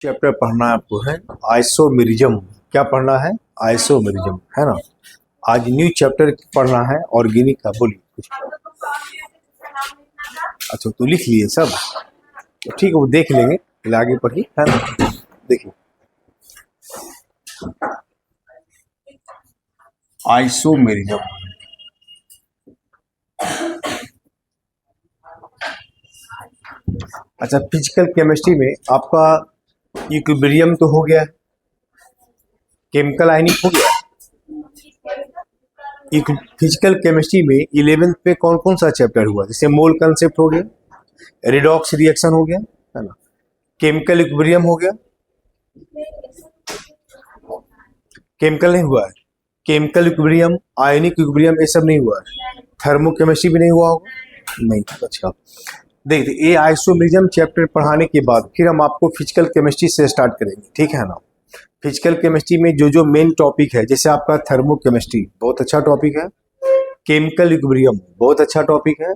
Chapter पढ़ना आपको है आइसोमेरिज्म। क्या पढ़ना है? आइसोमेरिज्म, है ना। आज न्यू चैप्टर पढ़ना है ऑर्गेनिक का। बोलिए कुछ। अच्छा, तो लिख लिए सब, तो ठीक है, वो देख लेंगे। फिर आगे पढ़िए, है ना। देखिए, आइसोमेरिज्म। अच्छा, फिजिकल केमिस्ट्री में आपका इक्विलिब्रियम तो हो गया, केमिकल आयनिक हो गया। फिजिकल केमिस्ट्री में 11th पे कौन कौन सा चैप्टर हुआ? जैसे मोल कंसेप्ट हो गया, रिडॉक्स रिएक्शन हो गया, है ना, केमिकल इक्विलिब्रियम हो गया। केमिकल नहीं हुआ है, केमिकल इक्विलिब्रियम, आयनिक इक्विलिब्रियम, ये सब नहीं हुआ है। थर्मोकेमिस्ट्री भी नहीं हुआ होगा, नहीं। अच्छा, देखिए, ये आइसोमेरिज्म चैप्टर पढ़ाने के बाद फिर हम आपको फिजिकल केमिस्ट्री से स्टार्ट करेंगे, ठीक है ना। फिजिकल केमिस्ट्री में जो जो मेन टॉपिक है, जैसे आपका थर्मोकेमिस्ट्री बहुत अच्छा टॉपिक है, केमिकल इक्विलिब्रियम बहुत अच्छा टॉपिक है,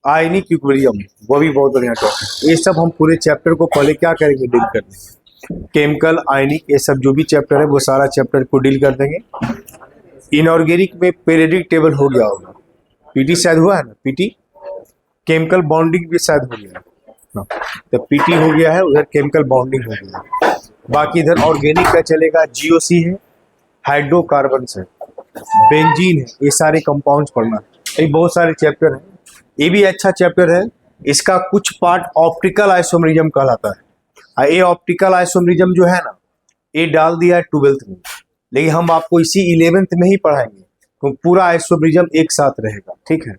आयनिक इक्विलिब्रियम वो भी बहुत बढ़िया टॉपिक है। ये सब हम पूरे चैप्टर को पहले क्या करेंगे, डील कर देंगे। केमिकल, आयनिक, ये सब जो भी चैप्टर है वो सारा चैप्टर को डील कर देंगे। इनऑर्गेनिक में पीरियडिक टेबल हो गया होगा, पीटी शायद हुआ है ना, पीटी। केमिकल बॉन्डिंग भी शायद हो गया है, तो पीटी हो गया है, उधर केमिकल बॉन्डिंग हो गया है। बाकी इधर ऑर्गेनिक का चलेगा, जीओसी है, हाइड्रोकार्बन है, बेंजीन है, ये सारे कंपाउंड्स पढ़ना है। ये बहुत सारे चैप्टर हैं, ये भी अच्छा चैप्टर है। इसका कुछ पार्ट ऑप्टिकल आइसोमेरिज्म कहलाता है। ये ऑप्टिकल आइसोमेरिज्म जो है ना, ये डाल दिया है 12th में, लेकिन हम आपको इसी 11th में ही पढ़ाएंगे, तो पूरा आइसोमेरिज्म एक साथ रहेगा, ठीक है।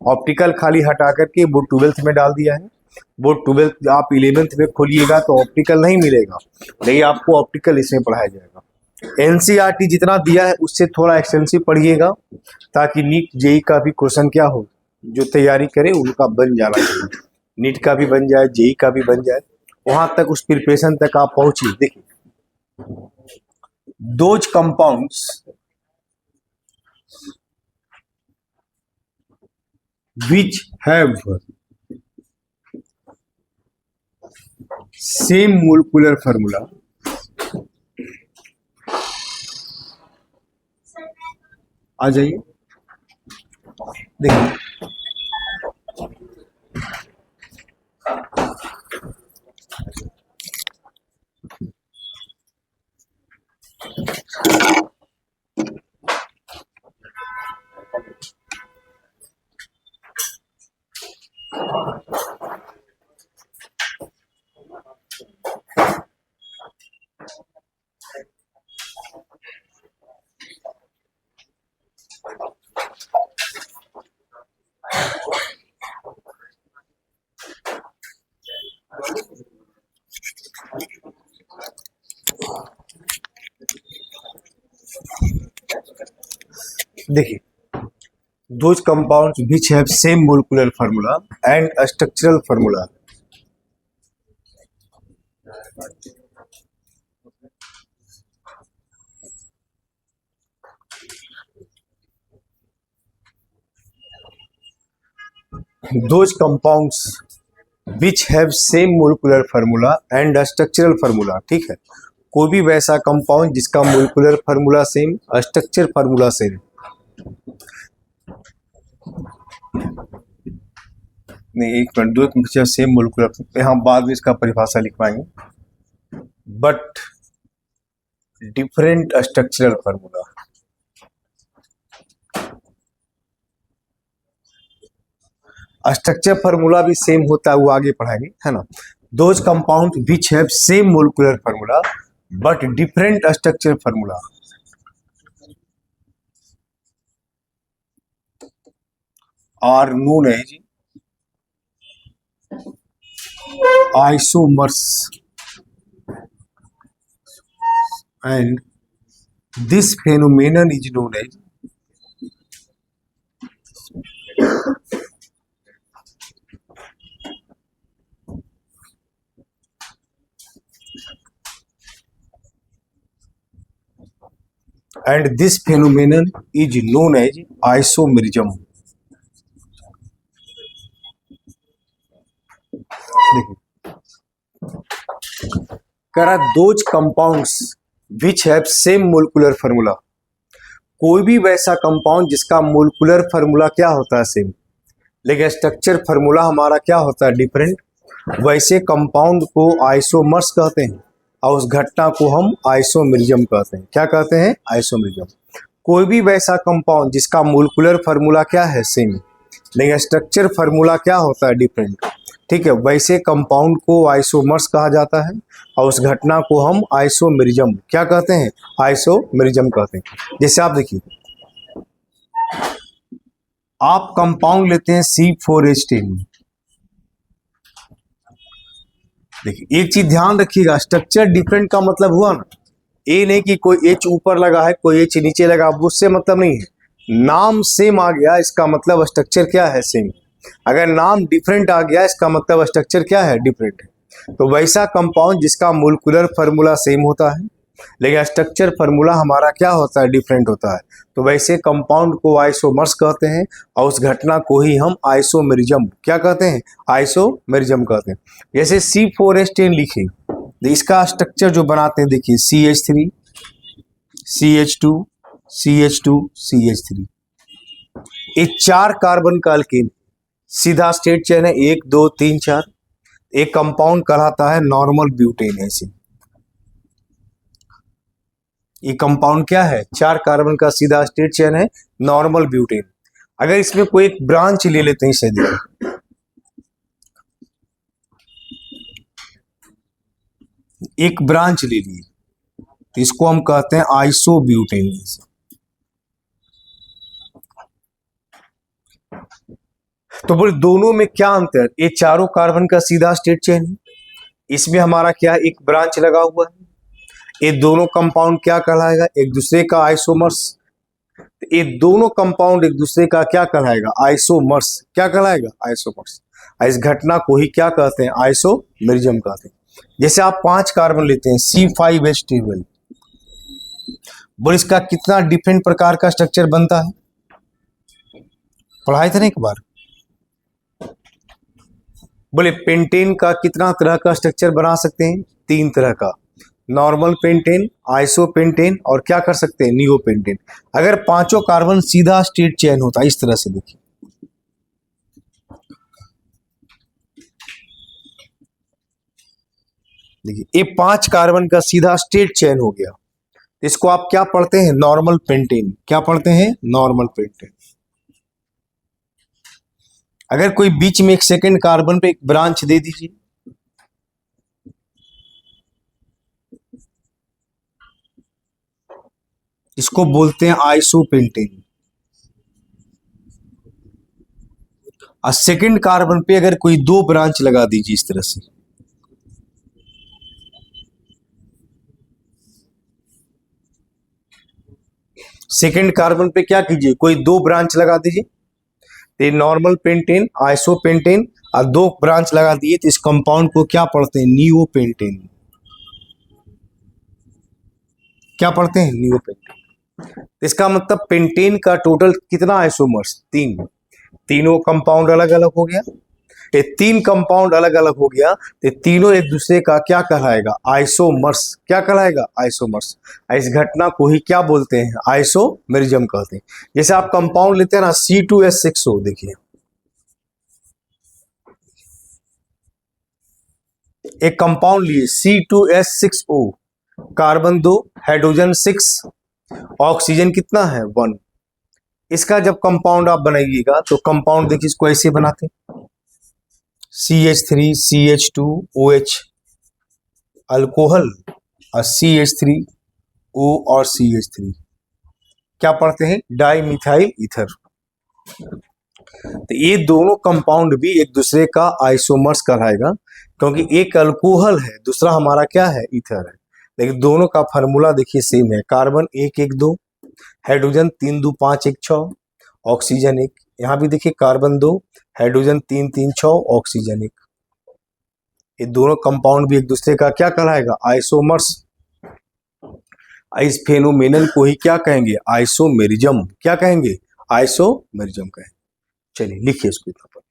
ऑप्टिकल खाली हटा करके वो 12th में डाल दिया है। वो 12th आप 11th में खोलिएगा तो ऑप्टिकल नहीं मिलेगा, लेकिन आपको ऑप्टिकल इसमें पढ़ाया जाएगा। एनसीईआरटी जितना दिया है उससे थोड़ा एक्सटेंसिव पढ़िएगा, ताकि नीट जेई का भी क्वेश्चन क्या हो, जो तैयारी करे उनका बन जाना चाहिए। नीट का भी बन जाए, जेई का भी बन जाए, वहां तक उस प्रिपरेशन तक आप पहुंचिए। देखिए, those compounds which have same molecular formula आ जाइए। देखिए, देखिए, those compounds which have same molecular formula and a structural formula, those compounds which have same molecular formula and a structural formula, ठीक है। कोई भी वैसा कंपाउंड जिसका molecular formula same, structure formula same, नहीं, एक मिनट, दो एक सेम मोलिकुलर, यहाँ बाद में इसका परिभाषा लिखवाएंगे, but different structural formula. Structure formula भी सेम होता है, वो आगे पढ़ाएंगे, है ना। Those compound which have same molecular formula but different structure formula are known as isomers, and this phenomenon is known as isomerism। देखिए, करा those compounds which have same molecular formula. कोई भी वैसा कंपाउंड जिसका मोलिकुलर फार्मूला क्या होता है same, लेकिन स्ट्रक्चर फार्मूला हमारा क्या होता है डिफरेंट, वैसे कंपाउंड को आइसोमर्स कहते हैं और उस घटना को हम आइसोमेरिज्म कहते हैं। क्या कहते हैं? आइसोमेरिज्म। कोई भी वैसा कंपाउंड जिसका मोलिकुलर फार्मूला क्या है सेम, लेकिन स्ट्रक्चर फार्मूला क्या होता है डिफरेंट, ठीक है, वैसे कंपाउंड को आइसोमर्स कहा जाता है और उस घटना को हम आइसोमेरिज्म क्या कहते हैं? आइसोमेरिज्म कहते हैं। जैसे आप देखिए, आप कंपाउंड लेते हैं C4H10। देखिए एक चीज ध्यान रखिएगा, स्ट्रक्चर डिफरेंट का मतलब हुआ ना, ये नहीं कि कोई H ऊपर लगा है कोई H नीचे लगा, उससे मतलब नहीं है। नाम सेम आ गया इसका मतलब स्ट्रक्चर क्या है? सेम। अगर नाम डिफरेंट आ गया इसका मतलब स्ट्रक्चर क्या है? डिफरेंट है। तो वैसा कंपाउंड जिसका मोलिकुलर फार्मूला सेम होता है लेकिन स्ट्रक्चर फार्मूला हमारा क्या होता है? डिफरेंट होता है, तो वैसे कंपाउंड को आइसोमर्स कहते हैं और उस घटना को ही हम आइसोमेरिज्म क्या कहते हैं? आइसोमेरिज्म कहते हैं। जैसे C4H10 लिखे, तो इसका स्ट्रक्चर जो बनाते हैं देखिए, CH3 CH2 CH2 CH3, ये 4 कार्बन का अल्केन, सीधा स्ट्रेट चेन है, 1 2 3 4। एक कंपाउंड कहलाता है नॉर्मल ब्यूटेन। ऐसे ये कंपाउंड क्या है? 4 कार्बन का सीधा स्ट्रेट चेन है, नॉर्मल ब्यूटेन। अगर इसमें कोई एक ब्रांच ले लेते हैं, इसे देखो, एक ब्रांच ले ली तो इसको हम कहते हैं आइसोब्यूटेन। तो बोले दोनों में क्या अंतर? ये चारों कार्बन का सीधा स्ट्रेट चेन है, इसमें हमारा क्या एक ब्रांच लगा हुआ है। ये दोनों कंपाउंड क्या कहलाएगा? एक दूसरे का आइसोमर्स। ये दोनों कंपाउंड एक दूसरे का क्या कहलाएगा? आइसोमर्स। क्या कहलाएगा? आइसोमर्स। इस घटना को ही क्या कहते हैं? आइसोमेरिज्म कहते हैं। जैसे आप 5 कार्बन लेते हैं C5H12, बोले इसका कितना डिफरेंट प्रकार का स्ट्रक्चर बनता है? पढ़ाए थे ना एक बार। बोले पेंटेन का कितना तरह का स्ट्रक्चर बना सकते हैं? 3 तरह का, नॉर्मल पेंटेन, आइसोपेंटेन और क्या कर सकते हैं? नियोपेंटेन। अगर पांचों कार्बन सीधा स्ट्रेट चेन होता है, इस तरह से देखिए, ये 5 कार्बन का सीधा स्ट्रेट चेन हो गया, इसको आप क्या पढ़ते हैं? Normal pentane. क्या पढ़ते हैं? Normal pentane. अगर कोई बीच में एक सेकंड कार्बन पे एक ब्रांच दे दीजिए, इसको बोलते हैं आइसोपेंटेन। और सेकंड कार्बन पे अगर कोई 2 ब्रांच लगा दीजिए इस तरह से, सेकंड कार्बन पे क्या कीजिए? कोई 2 ब्रांच लगा दीजिए, तो नॉर्मल पेंटेन, आइसोपेंटेन, और 2 ब्रांच लगा दिए तो इस कंपाउंड को क्या पढ़ते हैं? नियोपेंटेन। क्या पढ़ते हैं? नियोपेंटेन। इसका मतलब पेंटेन का टोटल कितना आइसोमर्स? 3। तीनों कंपाउंड अलग अलग हो गया, ये 3 कंपाउंड अलग अलग हो गया, तो तीनों एक दूसरे का क्या कहलाएगा? आइसोमर्स। क्या कहलाएगा? आइसोमर्स। इस घटना को ही क्या बोलते हैं? आइसोमेरिज्म कहते हैं। जैसे आप कंपाउंड लेते हैं ना C2H6O, देखिए एक कंपाउंड लिए C2H6O, कार्बन 2, हाइड्रोजन 6, ऑक्सीजन कितना है? 1। इसका जब कंपाउंड आप बनाइएगा तो कंपाउंड देखिए इसको ऐसे बनाते हैं, CH3 CH2OH अल्कोहल और CH3O और CH3 क्या पढ़ते हैं? Di methyl ether. तो ये दोनों कंपाउंड भी एक दूसरे का आइसोमर्स कहलाएगा, क्योंकि एक अल्कोहल है दूसरा हमारा क्या है? ईथर है। लेकिन दोनों का फार्मूला देखिए सेम है, कार्बन 1 1 2, हाइड्रोजन 3 2 5 1 6, ऑक्सीजन 1। यहाँ भी देखिए कार्बन 2, हाइड्रोजन 3 3 6, ऑक्सीजन 1। ये दोनों कंपाउंड भी एक दूसरे का क्या कहलाएगा? आइसोमर्स। इस फेनोमेनन को ही क्या कहेंगे? आइसोमेरिज्म। क्या कहेंगे? आइसोमेरिज्म कहेंगे। चलिए लिखिए इसको इतना पर।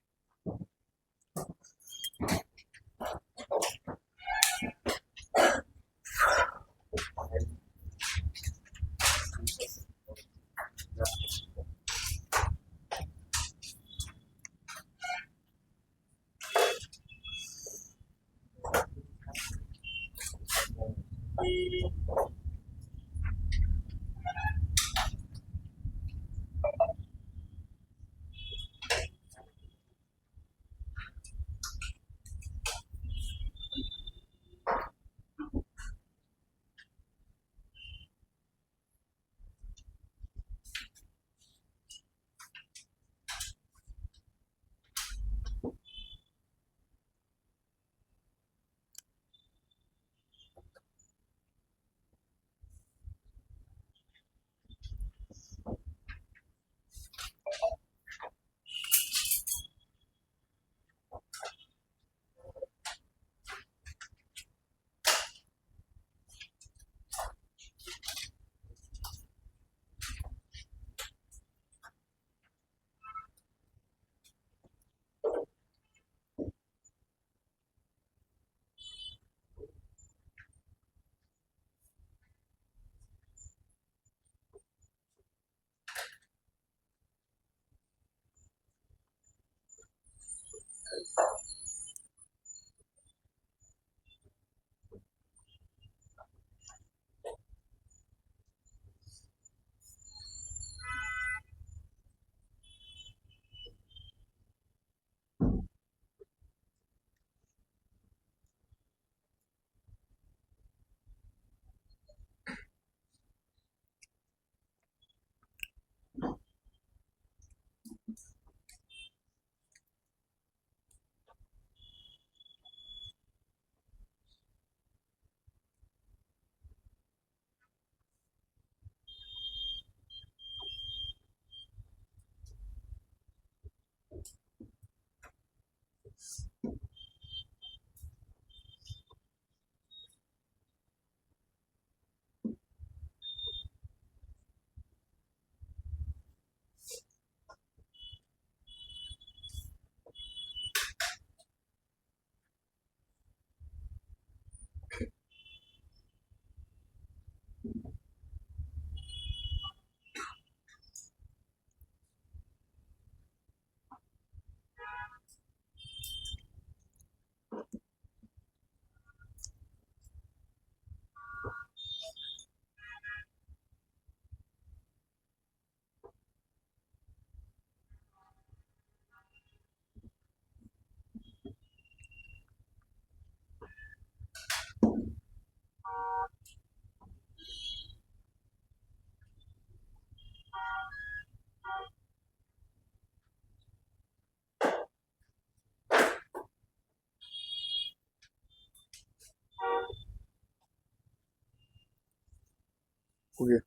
हो गया।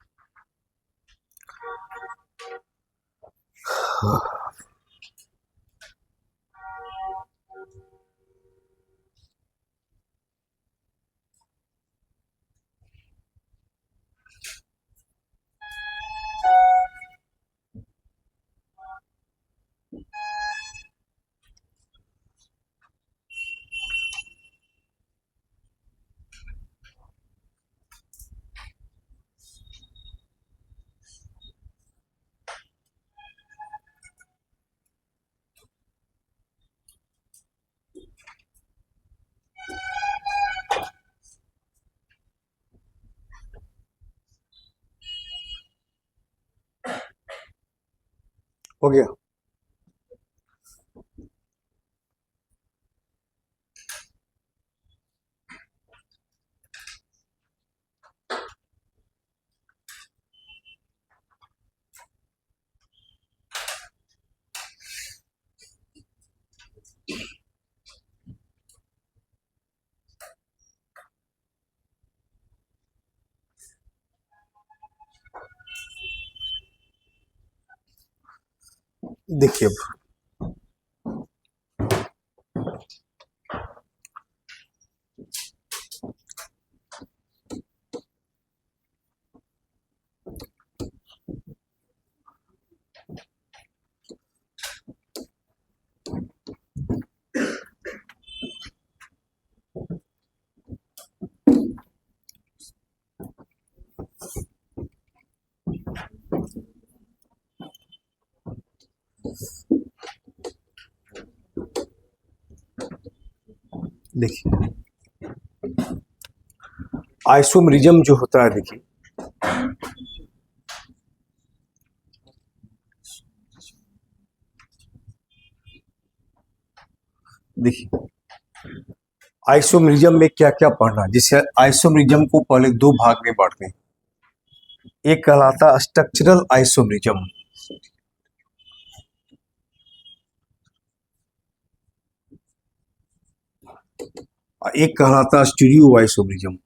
हो गया। देखिए अब देखिए आइसोमेरिज्म जो होता है, देखिए आइसोमेरिज्म में क्या क्या पढ़ना, जिससे आइसोमेरिज्म को पहले दो भाग में बांटते हैं। एक कहलाता स्ट्रक्चरल आइसोमेरिज्म, और एक कहलाता स्टीरियो आइसोमेरिज्म।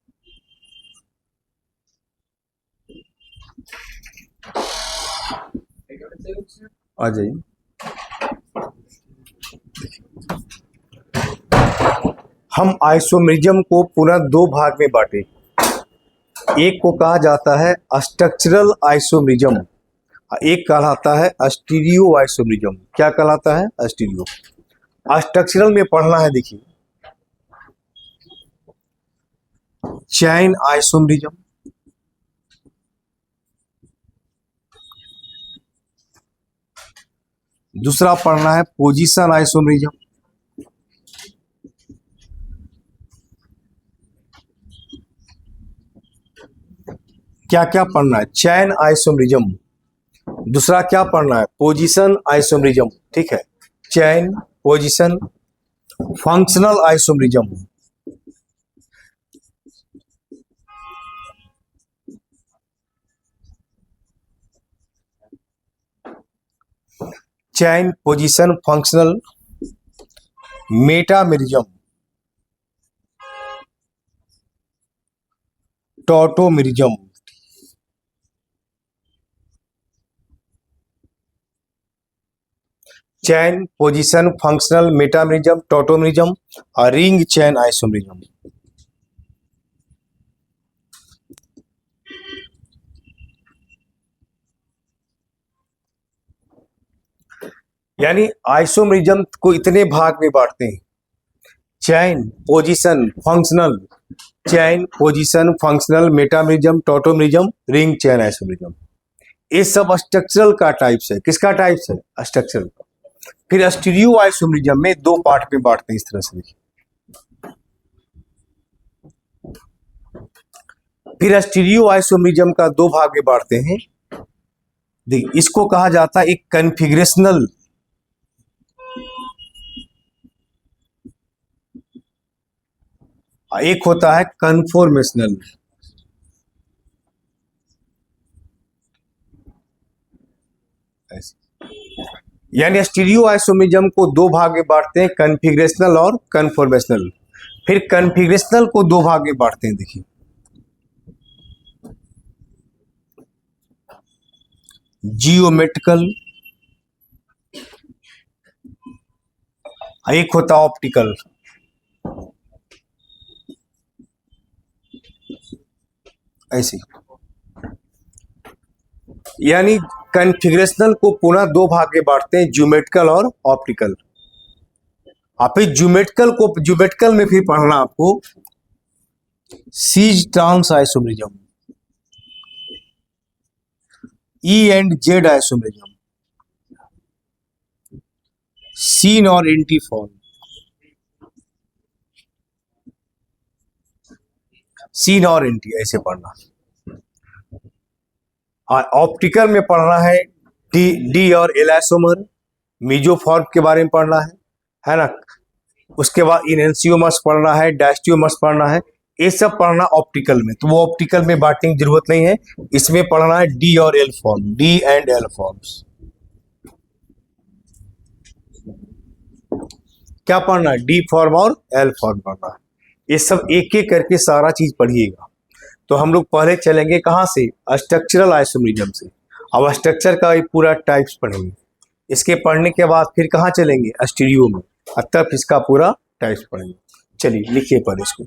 आ जाइए। हम आइसोमेरिज्म को पुनः दो भाग में बांटे। एक को कहा जाता है स्ट्रक्चरल आइसोमेरिज्म, एक कहलाता है स्टीरियो आइसोमेरिज्म। क्या कहलाता है? स्टीरियो। स्ट्रक्चरल में पढ़ना है, देखिए चैन आइसोमेरिज्म, दूसरा पढ़ना है पोजीशन आइसोमेरिज्म। क्या क्या पढ़ना है? चैन आइसोमेरिज्म, दूसरा क्या पढ़ना है? Position isomerism. ठीक है, chain, position, functional isomerism. Chain, position, functional, metamerism, tautomerism. Chain, position, functional, metamerism, tautomerism और रिंग चैन आइसोमेरिज्म। यानी आइसोमेरिज्म को इतने भाग में बांटते हैं: chain, position, functional, chain, position, functional, metamerism, tautomerism, ring chain isomerism. ये सब स्ट्रक्चरल का टाइप्स है। किसका टाइप्स है? स्ट्रक्चरल का। फिर स्टीरियो आइसोमेरिज्म में दो पार्ट में बांटते हैं इस तरह से, देखिए। फिर स्टीरियो आइसोमेरिज्म का दो भाग में बांटते हैं। देखिए, इसको कहा जाता है एक कन्फिग्रेशनल, एक होता है कन्फॉर्मेशनल। यानी स्टीरियो आइसोमेरिज्म को दो भाग में बांटते हैं, कन्फिग्रेशनल और कन्फॉर्मेशनल। फिर कन्फिग्रेशनल को दो भाग में बांटते हैं, देखिए जियोमेट्रिकल, एक होता ऑप्टिकल। ऐसे यानी कन्फिग्रेशनल को पुनः दो भाग में बांटते हैं, ज्योमेट्रिकल और ऑप्टिकल। आप फिर ज्योमेट्रिकल में फिर पढ़ना आपको cis trans isomerism, E and Z isomerism, syn और एंटीफॉन, सीन और एंटी, ऐसे पढ़ना। ऑप्टिकल में पढ़ना है डी और एल आइसोमर, मीजोफॉर्म के बारे में पढ़ना है ना। उसके बाद इनएंसियोमर्स पढ़ना है, डायस्टियोमर्स पढ़ना है। ये सब पढ़ना ऑप्टिकल में, तो वो ऑप्टिकल में बांटने की जरूरत नहीं है। इसमें पढ़ना है डी और L form, D and L forms. क्या पढ़ना है? डी फॉर्म और एल फॉर्म पढ़ना है। ये सब एक एक करके सारा चीज पढ़िएगा। तो हम लोग पहले चलेंगे कहाँ से? स्ट्रक्चरल आइसोमेरिज्म से। अब स्ट्रक्चर का पूरा टाइप्स पढ़ेंगे। इसके पढ़ने के बाद फिर कहाँ चलेंगे? स्टीरियो में, और तब इसका पूरा टाइप्स पढ़ेंगे। चलिए लिखिए पहले इसको।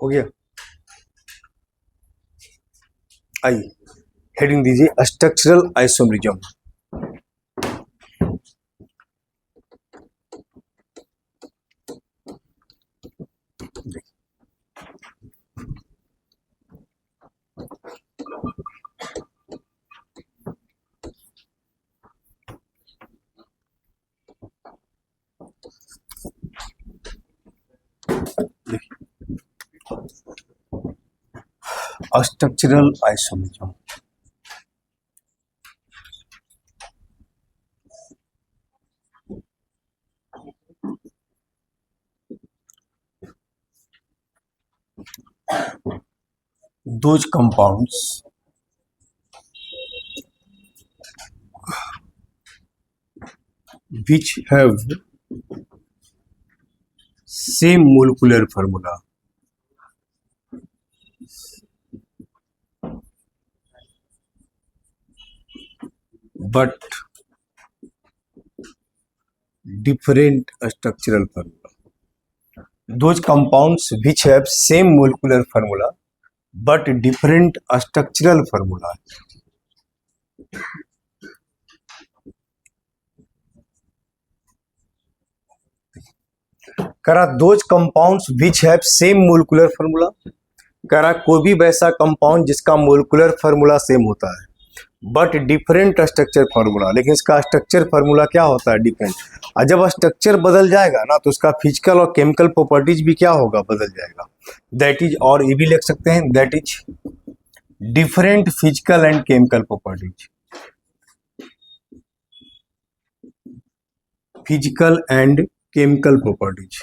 हो गया। आइए हेडिंग दीजिए structural isomerism. Structural isomerism those compounds which have same molecular formula but different structural formula. Those compounds which have same molecular formula but different structural formula. करा those compounds which have same molecular formula, करा कोई भी वैसा compound जिसका molecular formula same होता है but different structure formula, लेकिन इसका स्ट्रक्चर फार्मूला क्या होता है डिफरेंट। और जब स्ट्रक्चर बदल जाएगा ना तो उसका फिजिकल और केमिकल प्रॉपर्टीज भी क्या होगा, बदल जाएगा। दैट इज, और ये भी लिख सकते हैं that is different physical and chemical properties, physical and chemical properties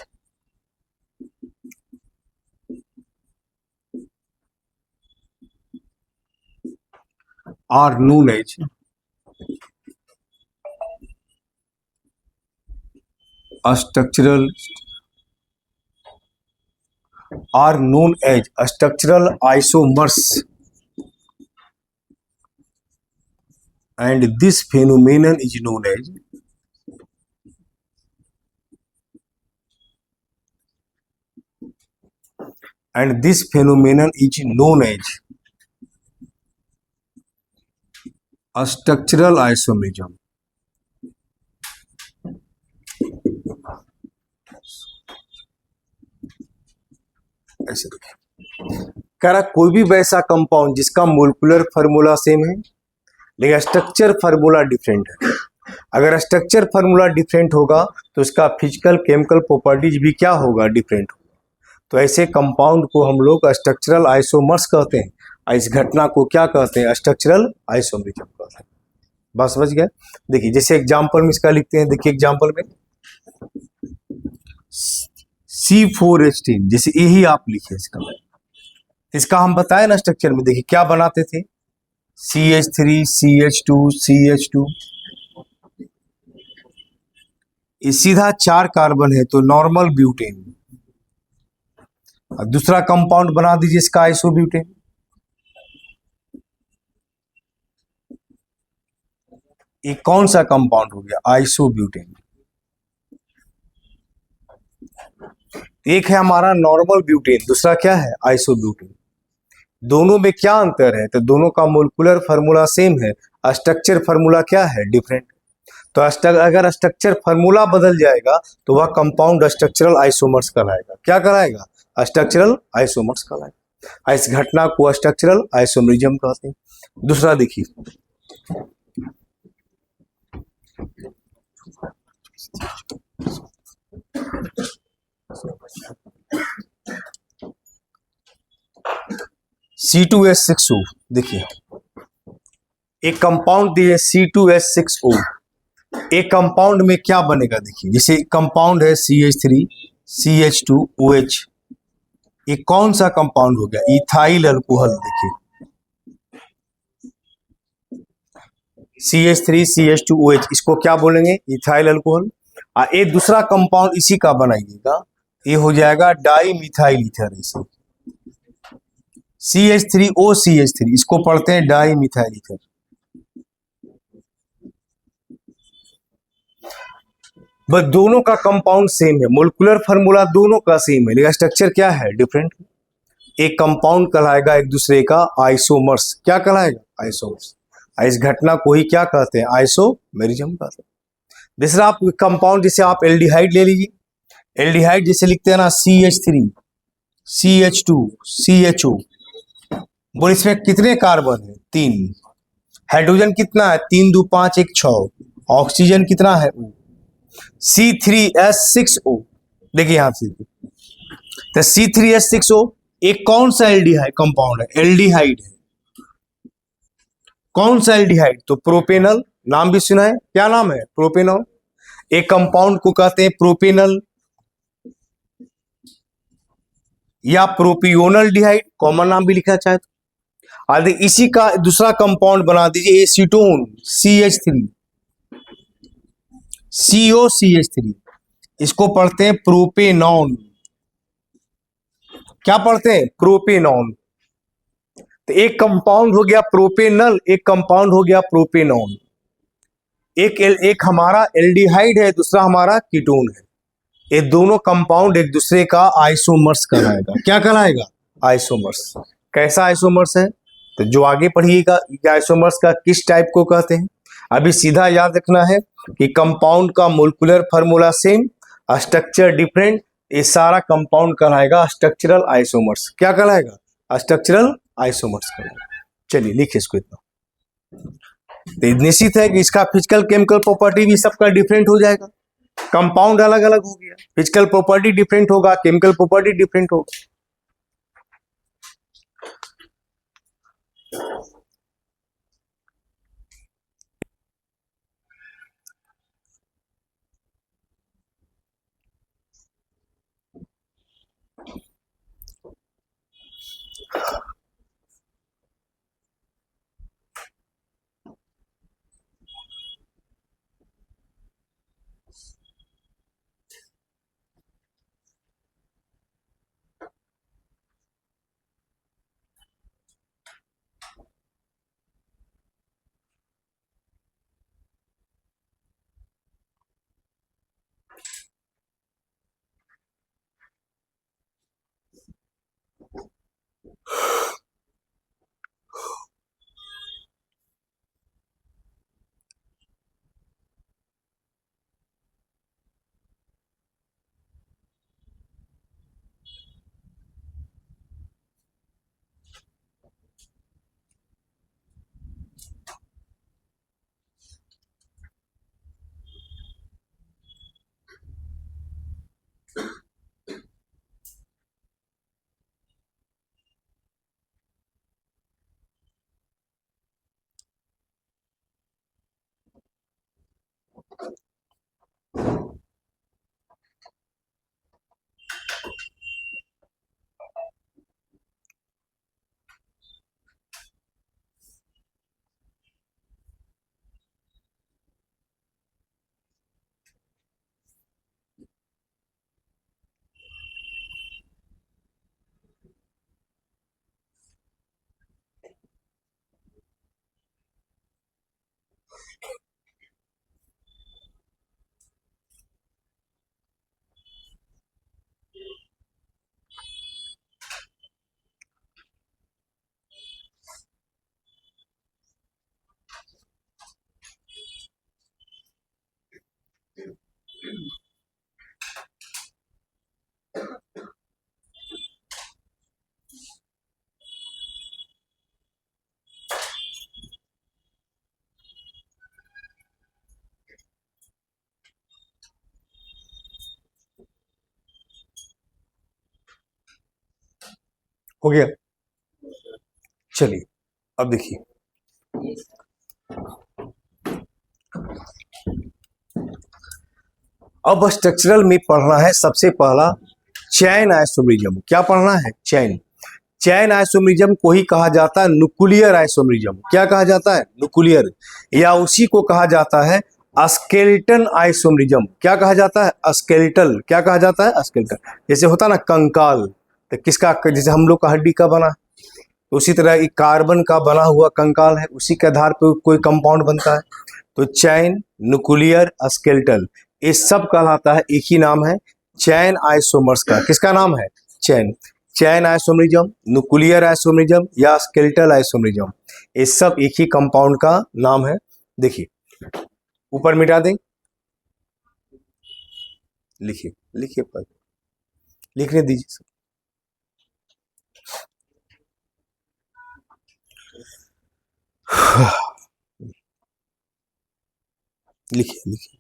are known as structural isomers, and this phenomenon is known as structural isomerism. ऐसे कह रहा कोई भी वैसा कंपाउंड जिसका मोलिकुलर फार्मूला सेम है लेकिन स्ट्रक्चर फार्मूला डिफरेंट है। अगर स्ट्रक्चर फार्मूला डिफरेंट होगा तो इसका फिजिकल केमिकल प्रॉपर्टीज भी क्या होगा, डिफरेंट होगा। तो ऐसे कंपाउंड को हम लोग स्ट्रक्चरल आइसोमर्स कहते हैं। इस घटना को क्या कहते हैं, स्ट्रक्चरल आइसोमरिज्म कहते हैं। बस समझ गए। देखिए जैसे एग्जांपल में इसका लिखते हैं, देखिए एग्जांपल में C4H10, जैसे यही आप लिखे इसका हम बताए ना स्ट्रक्चर में, देखिए क्या बनाते थे, CH3 CH2 CH2, ये सीधा 4 कार्बन है तो नॉर्मल ब्यूटेन। दूसरा कंपाउंड बना दीजिए इसका आइसोब्यूटेन, ये कौन सा कंपाउंड हो गया, आइसोब्यूटेन। एक है हमारा नॉर्मल ब्यूटेन, दूसरा क्या है, आइसोब्यूटेन। दोनों में क्या अंतर है, तो दोनों का मोलिकुलर फार्मूला सेम है, स्ट्रक्चर फार्मूला क्या है, डिफरेंट। तो अगर स्ट्रक्चर फार्मूला बदल जाएगा तो वह कंपाउंड स्ट्रक्चरल आइसोमर्स कहलाएगा। क्या कहलाएगा, स्ट्रक्चरल आइसोमर्स कहलाएगा। इस घटना को स्ट्रक्चरल आइसोमरिज्म कहते हैं। दूसरा देखिए C2H6O, देखिए एक कंपाउंड दिए C2H6O, एक कंपाउंड में क्या बनेगा, देखिए जैसे कंपाउंड है CH3 CH2OH, ये कौन सा कंपाउंड हो गया, इथाइल अल्कोहल। देखिए CH3 CH2OH, इसको क्या बोलेंगे, इथाइल अल्कोहल। ये दूसरा कंपाउंड इसी का बनाइएगा, ये हो जाएगा डाई मिथाइल ईथर। इसे CH3OCH3, इसको पढ़ते हैं डाई मिथाइल ईथर। बस दोनों का कंपाउंड सेम है, मोलिकुलर फार्मूला दोनों का सेम है, लेकिन स्ट्रक्चर क्या है, डिफरेंट। एक कंपाउंड कहलाएगा एक दूसरे का आइसोमर्स। क्या कहलाएगा? आइसोमर्स। इस घटना को ही क्या कहते हैं? आइसोमेरिज्म कहते हैं। दूसरा आप कंपाउंड, जैसे आप एल्डिहाइड ले लीजिए। एल्डिहाइड जैसे लिखते हैं ना, CH3 CH2 CHO। बोल इसमें कितने कार्बन है? 3। हाइड्रोजन कितना है? 3 2 5 1 6। ऑक्सीजन कितना है? C3H6O। देखिए यहां से, तो C3H6O एक कौन सा एल्डिहाइड कंपाउंड है? एल्डिहाइड है। कौन सा एल्डिहाइड? तो प्रोपेनल। नाम भी सुना है, क्या नाम है? प्रोपेनॉल। एक कंपाउंड को कहते हैं प्रोपेनल या प्रोपियोनल डिहाइड, कॉमन नाम भी लिखना चाहे तो। आदि इसी का दूसरा कंपाउंड बना दीजिए एसीटोन CH3 COCH3। इसको पढ़ते हैं प्रोपेनॉन। क्या पढ़ते हैं? प्रोपेनॉन। तो एक कंपाउंड हो गया प्रोपेनल, एक कंपाउंड हो गया प्रोपेनॉन। एक हमारा एल्डिहाइड है, दूसरा हमारा कीटोन है। ये दोनों कंपाउंड एक दूसरे का आइसोमर्स कहलाएगा। क्या कहलाएगा? आइसोमर्स। कैसा आइसोमर्स है? तो जो आगे पढ़िएगा आइसोमर्स का किस टाइप को कहते हैं। अभी सीधा याद रखना है कि कंपाउंड का molecular formula same, structure different, ये सारा कंपाउंड कहलाएगा स्ट्रक्चरल आइसोमर्स। क्या कहलाएगा? स्ट्रक्चरल आइसोमर्स कहलाएगा। चलिए लिखिए इसको इतना। तो निश्चित है कि इसका फिजिकल केमिकल प्रॉपर्टी भी सबका डिफरेंट हो जाएगा। कंपाउंड अलग अलग हो गया, फिजिकल प्रॉपर्टी डिफरेंट होगा, केमिकल प्रॉपर्टी डिफरेंट होगा। हो गया। चलिए अब देखिए, अब स्ट्रक्चरल में पढ़ना है सबसे पहला चैन आइसोमेरिज्म। क्या पढ़ना है? चैन। चैन आइसोमेरिज्म को ही कहा जाता है न्यूक्लियर आइसोमेरिज्म। क्या कहा जाता है? न्यूक्लियर। या उसी को कहा जाता है स्केलेटन आइसोमेरिज्म। क्या कहा जाता है? स्केलेटल। क्या कहा जाता है? स्केलेटल। जैसे होता ना कंकाल, तो किसका? जैसे हम लोग का हड्डी का बना, तो उसी तरह एक कार्बन का बना हुआ कंकाल है, उसी के आधार पर कोई कंपाउंड बनता है। तो चैन, न्यूक्लियर, स्केलेटल, ये सब कहलाता है, एक ही नाम है चैन आइसोमर्स का। किसका नाम है? चैन। चैन आइसोमरिज्म, न्यूक्लियर आइसोमरिज्म या स्केलेटल आइसोमरिज्म, ये सब एक ही कंपाउंड का नाम है। देखिए ऊपर मिटा दें, लिखिए लिखिए पर लिखने दीजिए। लिखिए लिखिए।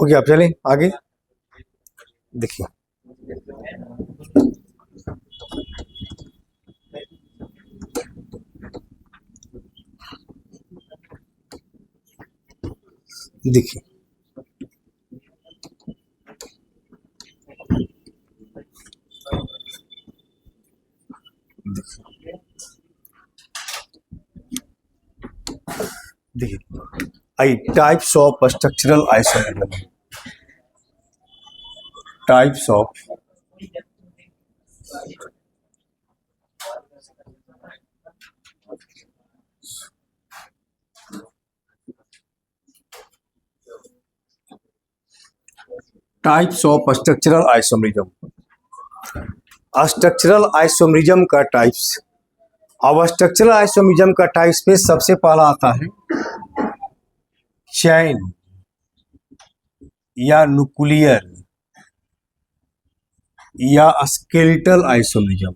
ओके आप चलें आगे। देखिए देखिए देखिए I types of structural isomerism, types of structural isomerism. Structural isomerism का टाइप्स, अब स्ट्रक्चरल आइसोमरिज्म का टाइप्स में सबसे पहला आता है चैन या न्यूक्लियर या स्केलेटल आइसोमरिज्म।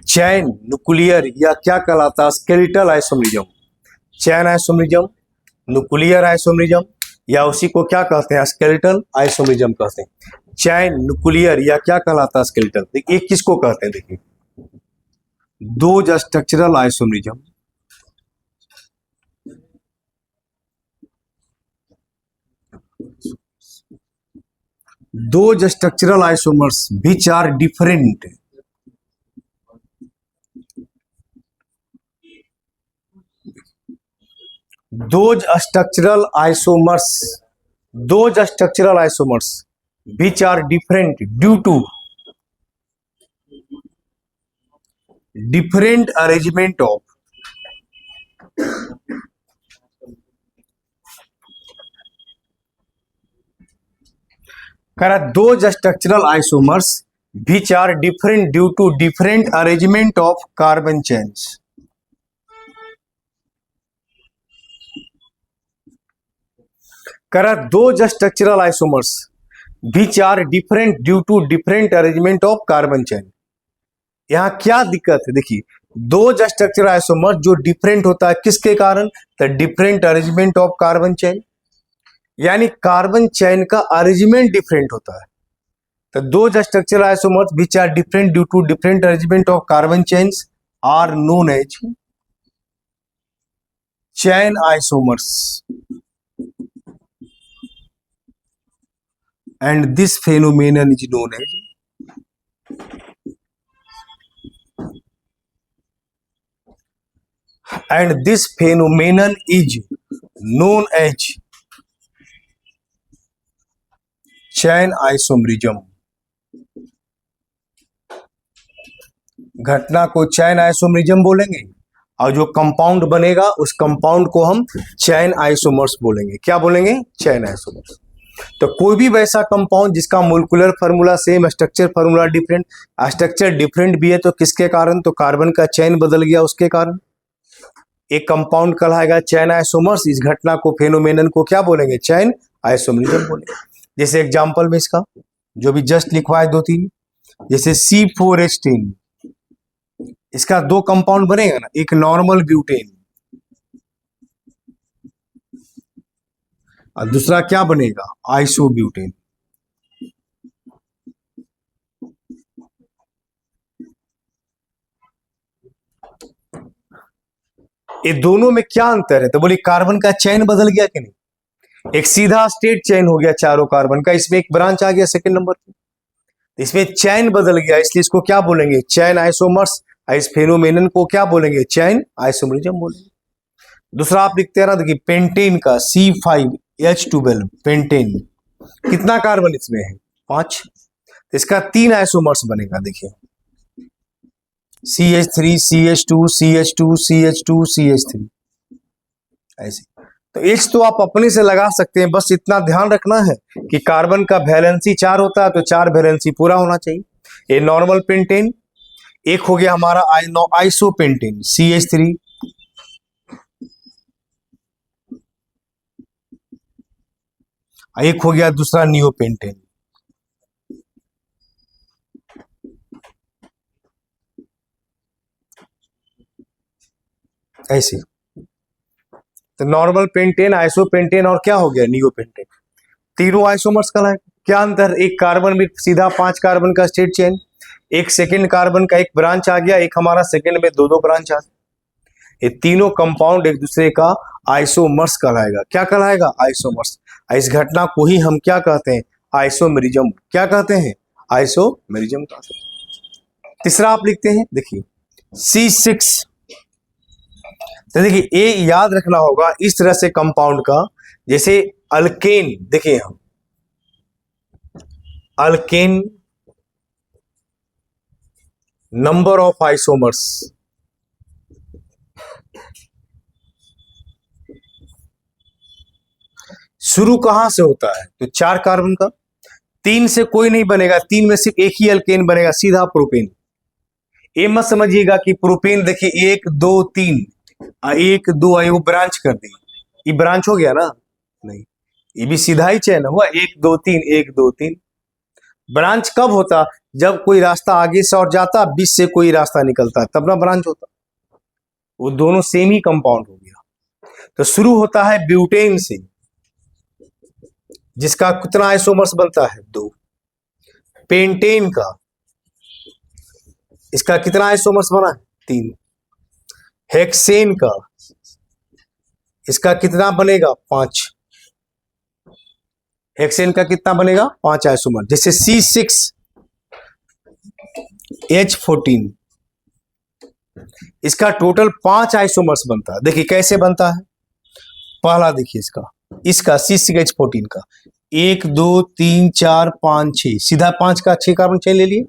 चैन, न्यूक्लियर या क्या कहलाता है स्केलेटल आइसोमरिज्म। चैन आइसोमरिज्म, न्यूक्लियर आइसोमरिज्म या उसी को क्या कहते हैं स्केलेटल आइसोमरिज्म कहते हैं। चैन, न्यूक्लियर या क्या कहलाता है स्केलेटल। देखिए किसको कहते हैं, देखिए दो स्ट्रक्चरल आइसोमरिज्म, दो structural isomers which are different, those structural isomers, those structural isomers which are different due to different arrangement of those structural isomers which are different due to different arrangement of carbon chains। those structural isomers which are different due to different arrangement of carbon chain। यहाँ क्या दिक्कत है, देखिए दो structural isomer जो different होता है किसके कारण, the different arrangement of carbon chain, यानी कार्बन चेन का अरेंजमेंट डिफरेंट होता है। तो दो structural isomers which are different due to different arrangement of carbon chains are known as chain isomers, and this phenomenon is known as chain isomerism, घटना को चैन isomerism बोलेंगे और जो कंपाउंड बनेगा उस कंपाउंड को हम चैन आइसोमर्स बोलेंगे। क्या बोलेंगे? चैन आइसोमर्स। तो कोई भी वैसा कंपाउंड जिसका molecular formula same, structure formula different, structure different भी है तो किसके कारण? तो कार्बन का चैन बदल गया उसके कारण। एक कंपाउंड कहलाएगा चैन आइसोमर्स। इस घटना को, फेनोमेनन को क्या बोलेंगे? चैन आइसोमरिज्म बोलेंगे। जैसे एग्जांपल में इसका जो भी जस्ट लिखवाए 2-3, जैसे C4H10, इसका 2 कंपाउंड बनेगा ना, एक नॉर्मल ब्यूटेन और दूसरा क्या बनेगा? आइसोब्यूटेन। ये दोनों में क्या अंतर है? तो बोले कार्बन का चैन बदल गया कि नहीं? एक सीधा स्ट्रेट चैन हो गया चारों कार्बन का, इसमें एक ब्रांच आ गया सेकंड नंबर पे, इसमें चैन बदल गया, इसलिए इसको क्या बोलेंगे? चैन आइसोमर्स। इस फेनोमेनन को क्या बोलेंगे? चैन आइसोमरिज्म बोलेंगे। दूसरा आप लिखते हैं ना, देखिए पेंटेन का C5H12, पेंटेन, कितना कार्बन इसमें है? 5। इसका 3 आइसोमर्स बनेगा। देखिए CH3, CH2, CH2, CH2, CH3, ऐसे। तो H तो आप अपने से लगा सकते हैं, बस इतना ध्यान रखना है कि कार्बन का वैलेंसी 4 होता है तो 4 वैलेंसी पूरा होना चाहिए। ये नॉर्मल पेंटेन। एक हो गया हमारा आइसोपेंटेन CH3, एक हो गया दूसरा नियोपेंटेन। ऐसे तो नॉर्मल पेंटेन, आइसोपेंटेन और क्या हो गया? नियोपेंटेन। तीनों आइसोमर्स का है। क्या अंतर? एक कार्बन में सीधा 5 कार्बन का स्ट्रेट चेन, एक सेकंड कार्बन का एक ब्रांच आ गया, एक हमारा सेकंड में 2-2 ब्रांच आ गया। ये तीनों कंपाउंड एक दूसरे का आइसोमर्स कहलाएगा। क्या कहलाएगा? आइसोमर्स। इस घटना को ही हम क्या कहते हैं? आइसोमेरिज्म। क्या कहते हैं? आइसोमेरिज्म कहते हैं। तीसरा आप लिखते हैं, देखिए C6। तो देखिए ए याद रखना होगा इस तरह से कंपाउंड का, जैसे अल्केन, देखिए हम अल्केन, नंबर ऑफ आइसोमर्स, शुरू कहां से होता है? तो 4 कार्बन का। 3 से कोई नहीं बनेगा, 3 में सिर्फ एक ही अल्केन बनेगा, सीधा प्रोपेन। ये मत समझिएगा कि प्रोपेन, देखिए 1 2 3, 1 2 वो ब्रांच कर दी, ये ब्रांच हो गया ना? नहीं, ये भी सीधा ही चैन हुआ, 1 2 3 1 2 3। ब्रांच कब होता? जब कोई रास्ता आगे से और जाता, बीच से कोई रास्ता निकलता, तब ना ब्रांच होता। वो दोनों सेम ही कंपाउंड हो गया। तो शुरू होता है ब्यूटेन से, जिसका कितना आइसोमर्स बनता है? 2। पेंटेन का, इसका कितना आइसोमर्स बना है? 3। हेक्सेन का, इसका कितना बनेगा? 5। हेक्सेन का कितना बनेगा? 5 आइसोमर। जैसे C6H14, इसका टोटल 5 आइसोमर्स बनता है। देखिए कैसे बनता है। पहला देखिए इसका C6H14 का 1 2 3 4 5 6, सीधा 5 का 6 कार्बन चेन ले लिए।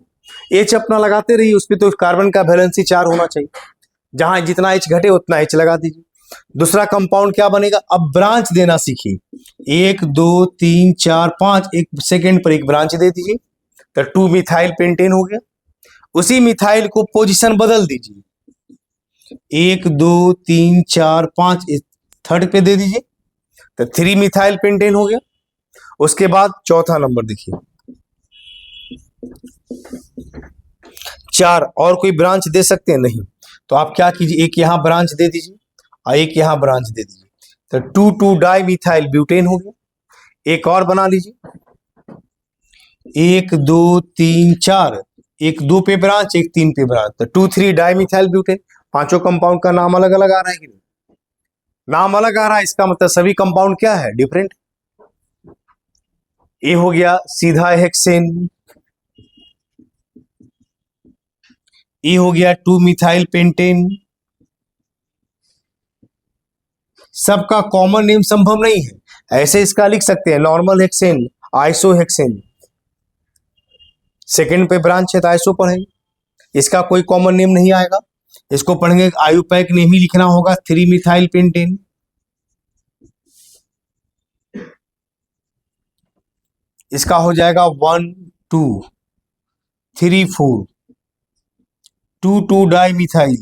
H अपना लगाते रहिए, उसपे तो कार्बन का वैलेंसी 4 होना चाहिए, जहां जितना H घटे उतना H लगा दीजिए। दूसरा कंपाउंड क्या बनेगा? अब ब्रांच देना सीखिए, 1 2 3 4 5, एक सेकेंड पर एक ब्रांच दे दीजिए, तो 2 मिथाइल पेंटेन हो गया। उसी मिथाइल को पोजीशन बदल दीजिए, 1 2 3 4 5, थर्ड पे दे दीजिए, तो 3 मिथाइल पेंटेन हो गया। उसके बाद चौथा नंबर देखिए, 4 और कोई ब्रांच दे सकते हैं? नहीं, तो आप क्या कीजिए, एक यहां ब्रांच दे दीजिए और एक यहां ब्रांच दे दीजिए, तो 2 डाई मिथाइल ब्यूटेन हो गया। एक और बना लीजिए, 1 2 3 4, एक 2 पे ब्रांच, एक 3 पे ब्रांच, तो 2 3 डाई मिथाइल ब्यूटेन। पांचों कंपाउंड का नाम अलग अलग आ रहा है कि नहीं? नाम अलग आ रहा है, इसका मतलब सभी कंपाउंड क्या है? डिफरेंट। ये हो गया सीधा हेक्सेन, ये हो गया 2 मिथाइल पेंटेन। सबका कॉमन नेम संभव नहीं है, ऐसे इसका लिख सकते हैं नॉर्मल हेक्सेन, आइसोहेक्सेन सेकंड पे ब्रांच है तो आइसो पढ़ेंगे, इसका कोई कॉमन नेम नहीं आएगा, इसको पढ़ेंगे आयुपैक नेम ही लिखना होगा, 3 मिथाइल पेंटेन। इसका हो जाएगा 1 2 3 4 2 2 डाई मिथाइल,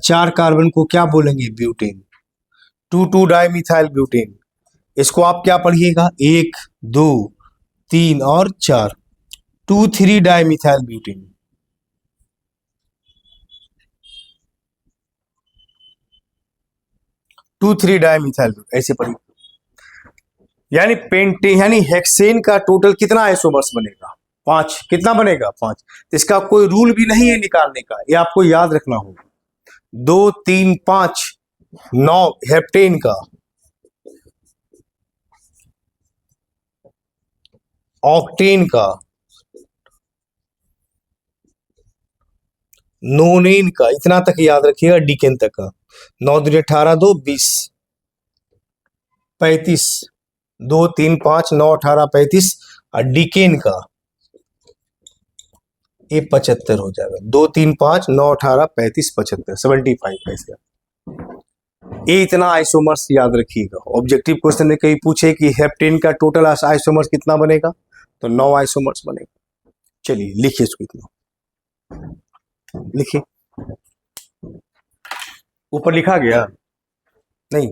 4 कार्बन को क्या बोलेंगे, ब्यूटेन, 2 2 डाई मिथाइल ब्यूटेन। इसको आप क्या पढ़िएगा, 1 2 3 और 4, 2 3 dimethyl butane. Two three dimethyl ऐसे पढ़िए। यानी पेंटे यानी हेक्सेन का टोटल कितना आइसोमर्स बनेगा, 5। कितना बनेगा, 5। इसका कोई रूल भी नहीं है निकालने का, ये आपको याद रखना होगा। 2 3 5 9 हेप्टेन का, ऑक्टेन का, नोनेन का, इतना तक याद रखिएगा, डिकेन तक का। 9 दूनी 18 2 20 35, 2 3 5 9 18 35, और डिकेन का ये 75 हो जाएगा। 2 3 5 9 18 35 75 75 ऐसे। ये इतना आइसोमर्स याद रखिएगा। ऑब्जेक्टिव क्वेश्चन में कहीं पूछे कि हेप्टेन का टोटल आइसोमर्स कितना बनेगा, तो 9 आइसोमर्स बनेगा। चलिए लिखिए इसको, इतना लिखिए, ऊपर लिखा गया नहीं।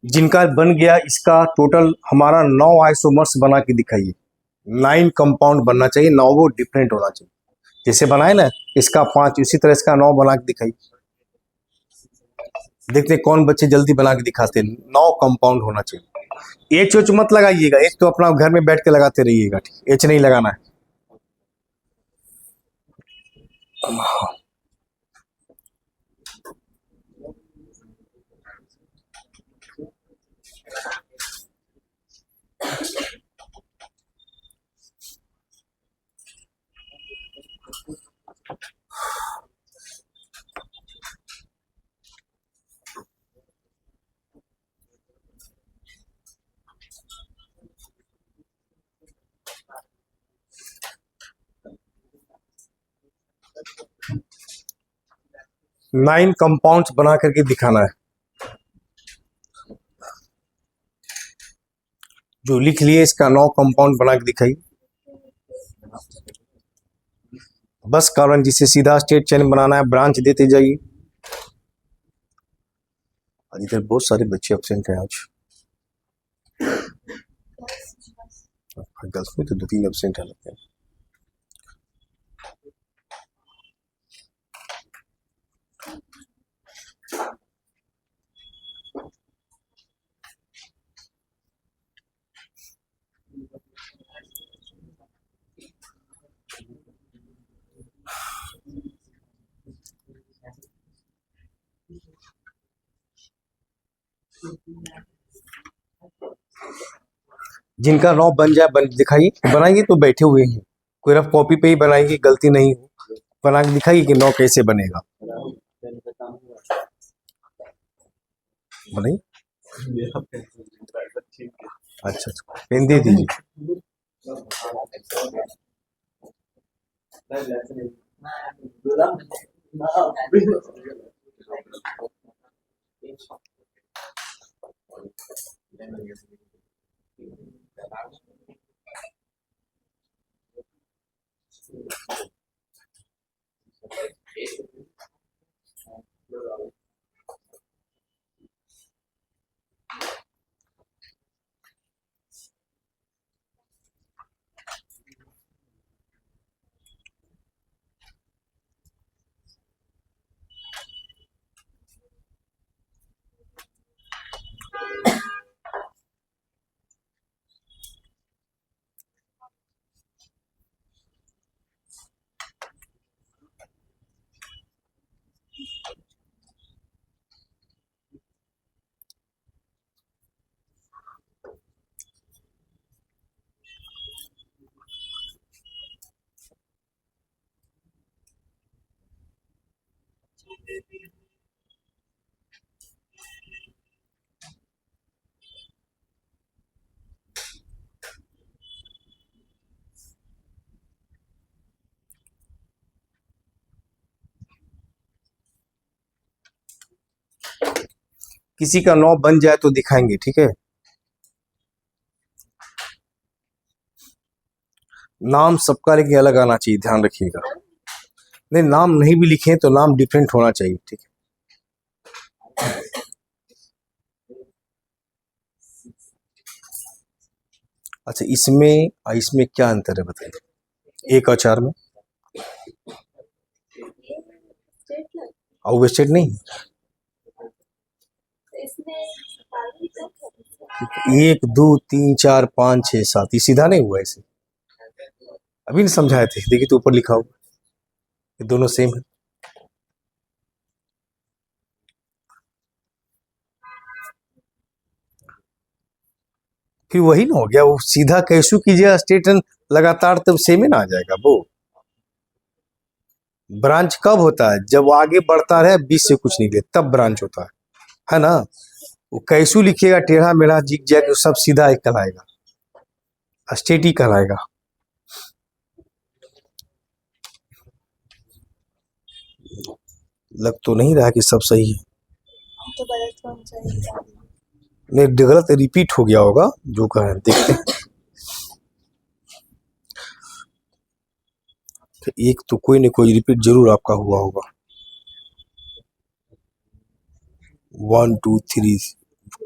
जिनका बन गया, इसका टोटल हमारा 9 आइसोमर्स बना के दिखाइए। 9 कंपाउंड बनना चाहिए, 9 वो डिफरेंट होना चाहिए। जैसे बनाए ना इसका 5, इसी तरह इसका 9 बना के दिखाइए। देखते हैं कौन बच्चे जल्दी बना के दिखाते हैं। 9 कंपाउंड होना चाहिए। एच ओच मत लगाइएगा, एच तो अपना घर में बैठ के लगाते रहिएगा, ठीक, एच नहीं लगाना है। 9 कंपाउंड्स बना करके दिखाना है। जो लिख लिए इसका 9 कंपाउंड बना के दिखाई। बस कारण जिसे सीधा स्टेट चेन बनाना है, ब्रांच देते जाइए। इधर बहुत सारे बच्चे एब्सेंट हैं आज। गर्ल्स में तो 2-3 एब्सेंट है लगते हैं। जिनका 9 बन जाए दिखाइए। बनाइए तो बैठे हुए हैं, कोई रफ कॉपी पे ही बनाइए, गलती नहीं हो। बना के दिखाइए कि 9 कैसे बनेगा। बनाइए। अच्छा, पेन दे दीजिए। किसी का 9 बन जाए तो दिखाएंगे, ठीक है। नाम सबका लेकिन अलग आना चाहिए, ध्यान रखिएगा। नहीं, नाम नहीं भी लिखे तो नाम डिफरेंट होना चाहिए, ठीक है। अच्छा, इसमें इसमें क्या अंतर है बताइए। एक और 4 में और स्टेट नहीं। 1 2 3 4 5 6 7 ये सीधा नहीं हुआ ऐसे। अभी नहीं समझाए थे, देखिए तो ऊपर लिखा हुआ, ये दोनों सेम है। फिर वही ना हो गया, वो सीधा कैसू कीजिएगा स्टेट लगातार, तब सेम ही ना आ जाएगा। वो ब्रांच कब होता है, जब आगे बढ़ता रहे, बीच से कुछ नहीं दे, तब ब्रांच होता है ना। वो कैसू लिखिएगा टेढ़ा मेढ़ा जिग जैग, सब सीधा एक कहलाएगा, स्टेट ही कहलाएगा। लग तो नहीं रहा कि सब सही है। नहीं, गलत रिपीट हो गया होगा जो कह रहे हैं, देखते हैं। एक तो कोई न कोई रिपीट जरूर आपका हुआ होगा। 1 2 3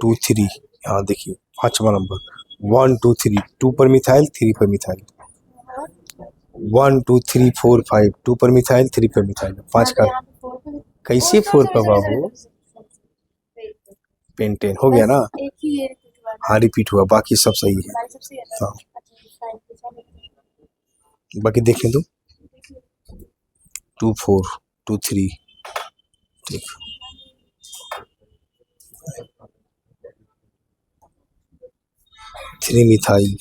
2 3, यहाँ देखिए 5वां नंबर 1 2 3, 2 पर मिथाइल 3 पर मिथाइल, 1 2 3 4 5, 2 पर मिथाइल 3 पर मिथाइल, 5 का कैसे 4 पर बाबू, पेंटेन हो गया ना। हाँ रिपीट हुआ, बाकी सब सही है। हाँ बाकी देखें तो 2 4 2 3, ठीक 3 मिथाइल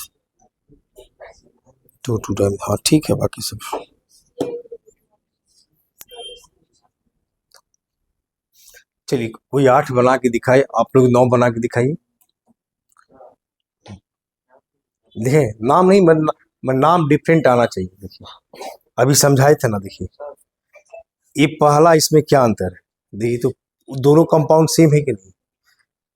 2 2 टाइम, हाँ ठीक है बाकी सब। चलिए कोई 8 बना के दिखाए, आप लोग 9 बना के दिखाइए। देखिए नाम नहीं नाम डिफरेंट आना चाहिए। देखिए अभी समझाए थे ना, देखिए ये पहला, इसमें क्या अंतर है, देखिए तो दोनों कंपाउंड सेम है कि नहीं।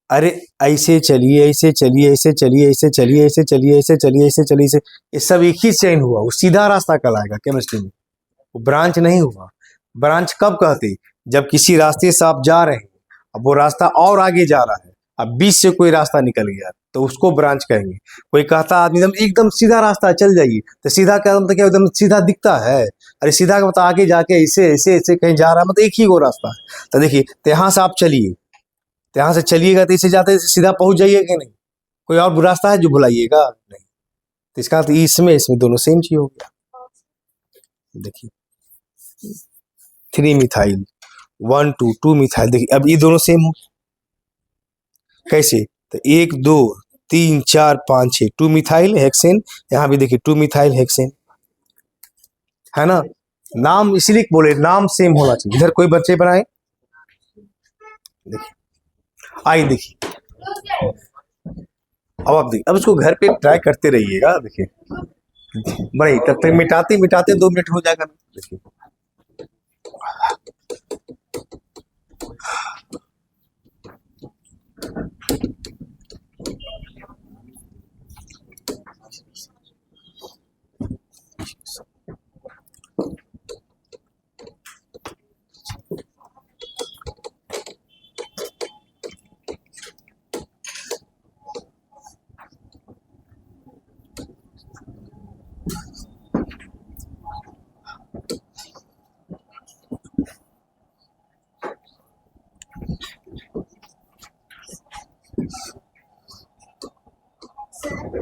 अरे ऐसे चलिए, ऐसे चलिए, ऐसे चलिए, ऐसे चलिए, ऐसे चलिए, ऐसे चलिए, ऐसे चलिए, ऐसे, ये सब एक ही चेन हुआ, वो सीधा रास्ता कहलाएगा केमिस्ट्री में, वो ब्रांच नहीं हुआ। ब्रांच कब कहते, जब किसी रास्ते से आप जा रहे हैं, अब वो रास्ता और आगे जा रहा है, अब बीच से कोई रास्ता निकल गया तो उसको ब्रांच कहेंगे। कोई कहता आदमी एकदम सीधा रास्ता चल जाइए, तो सीधा क्या मतलब, क्या एकदम सीधा दिखता है, अरे सीधा का मतलब आगे जाके ऐसे ऐसे ऐसे कहीं जा रहा है, मतलब एक ही वो रास्ता है। तो देखिए तो यहाँ से आप चलिए, तो यहाँ से चलिएगा तो इसे जाते सीधा पहुंच जाइएगा नहीं, कोई और रास्ता है जो भुलाइएगा नहीं। तो इसका तो इसमें दोनों सेम चीज हो गया। देखिए 3 मिथाइल 1 2 2 मिथाइल, देखिए अब ये दोनों सेम हो कैसे, तो 1 2 3 4 5 6, 2 मिथाइल हेक्सेन, यहाँ भी देखिए 2 मिथाइल हेक्सेन, है ना। नाम इसलिए बोले नाम सेम होना चाहिए। इधर कोई बच्चे बनाए, देखिए आइए देखिए, अब आप देखिए, अब इसको घर पे ट्राई करते रहिएगा। देखिए भाई तब तक मिटाते मिटाते 2 मिनट हो जाएगा। देखिए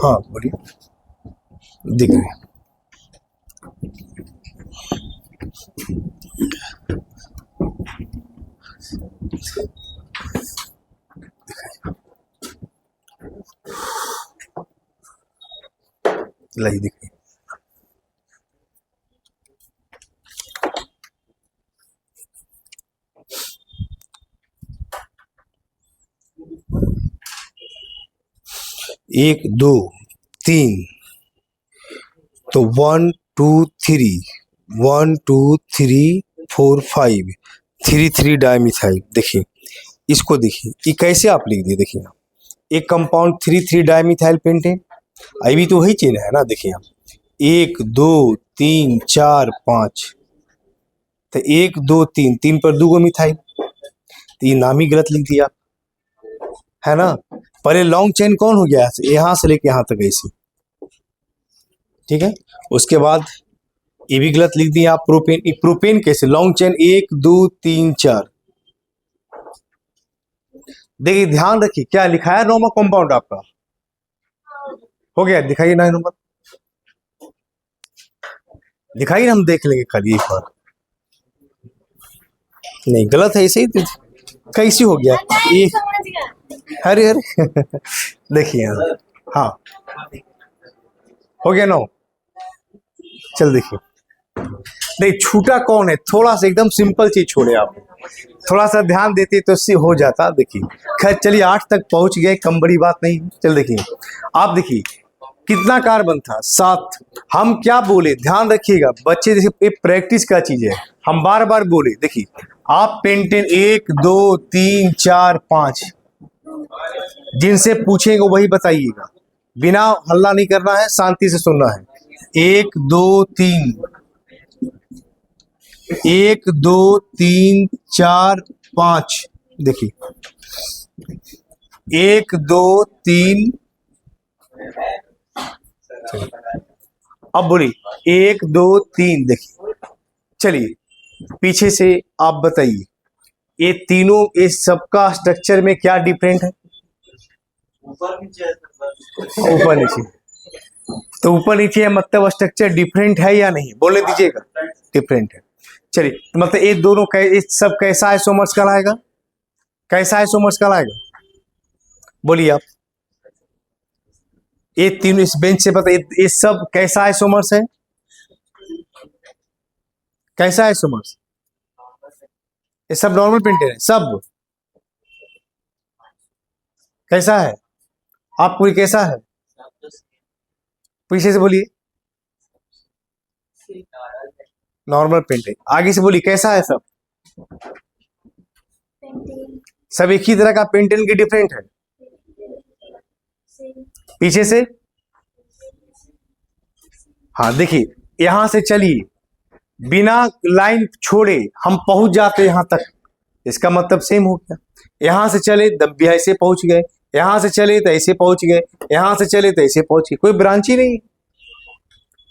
हाँ बोलिए, दिख रहे हैं। लाई दिख रही, एक दो तीन, तो 1 2 3 1 2 3 4 5, 3 3 डाइमिथाइल। देखिए इसको देखिए, ये कैसे आप लिख दिए, देखिए एक कंपाउंड 3 3 डाइमिथाइल पेंटेन, आई भी तो वही चेन है ना। देखिए 1 2 3 4 5, तो 1 2 3, 3 पर 2 मिथाइल, तो ये नाम ही गलत लिख दिया, है ना। पहले लॉन्ग चेन कौन हो गया, यहां से लेके यहां तक ऐसे, ठीक है। उसके बाद ये भी गलत लिख दिया आप, प्रोपेन। प्रोपेन कैसे लॉन्ग चेन, 1 2 3 4, देखिए ध्यान रखिए क्या लिखा है, नॉर्मल कंपाउंड आपका हो गया, दिखाइए ना नंबर, दिखाइए, हम देख लेंगे खाली एक बार। नहीं गलत है, ऐसे ही तो कैसी हो गया ये, अरे अरे देखिए हाँ हो गया ना। चल देखिए, नहीं छूटा कौन है, थोड़ा सा एकदम सिंपल चीज छोड़े आप, थोड़ा सा ध्यान देते तो इससे हो जाता। देखिए खैर चलिए 8 तक पहुंच गए, कम बड़ी बात नहीं। चल देखिए आप देखिए कितना कार्बन था, 7। हम क्या बोले, ध्यान रखिएगा बच्चे, देखिए प्रैक्टिस का चीज है, हम बार बार बोले। देखिए आप पेंटेन 1 2 3 4 5, जिनसे पूछेंगे वही बताइएगा, बिना हल्ला नहीं करना है, शांति से सुनना है। 1 2 3, 1 2 3 4 5, देखिए एक दो तीन, अब बोलिए 1 2 3, देखिए चलिए पीछे से आप बताइए ये तीनों, इस सबका स्ट्रक्चर में क्या डिफरेंट है? ऊपर नीचे। तो ऊपर नीचे है मतलब स्ट्रक्चर डिफरेंट है या नहीं, बोले दीजिएगा। डिफरेंट है। चलिए तो मतलब ये दोनों सब कैसा आइसोमर्स कहलाएगा? कैसा आइसोमर्स कहलाएगा? बोलिए आप। ये तीनों इस बेंच से बताइए, ये सब कैसा आइसोमर्स है? कैसा आइसोमर्स? ये सब नॉर्मल पेंटेन है सब। कैसा है? आप पूरी कैसा है? पीछे से बोलिए। Normal pentane. आगे से बोलिए कैसा है सब? सब एक ही तरह का पेंटेन की डिफरेंट है? पीछे से। हाँ देखिए, यहां से चलिए, बिना लाइन छोड़े हम पहुंच जाते यहां तक, इसका मतलब सेम हो गया। यहां से चले तब ऐसे पहुंच गए, यहां से चले तो ऐसे पहुंच गए, यहां से चले तो ऐसे पहुंच गए, कोई ब्रांच ही नहीं।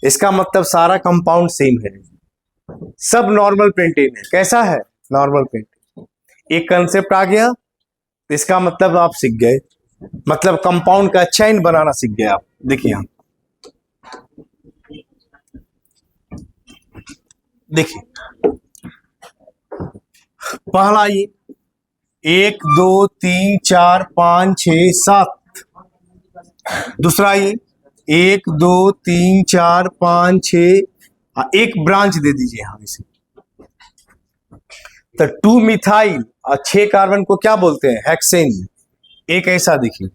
इसका मतलब सारा कंपाउंड सेम है, सब नॉर्मल पेंटेन है। कैसा है? Normal pentane. एक कंसेप्ट आ गया, इसका मतलब आप सीख गए, मतलब कंपाउंड का चेन बनाना सीख गए आप। देखिए यहां, देखिए पहला ये 1 2 3 4 5 6 7। दूसरा ये 1 2 3 4 5 6, एक ब्रांच दे दीजिए यहां इसे। तो 2 मिथाइल और 6 कार्बन को क्या बोलते हैं? हेक्सेन। एक ऐसा देखिए,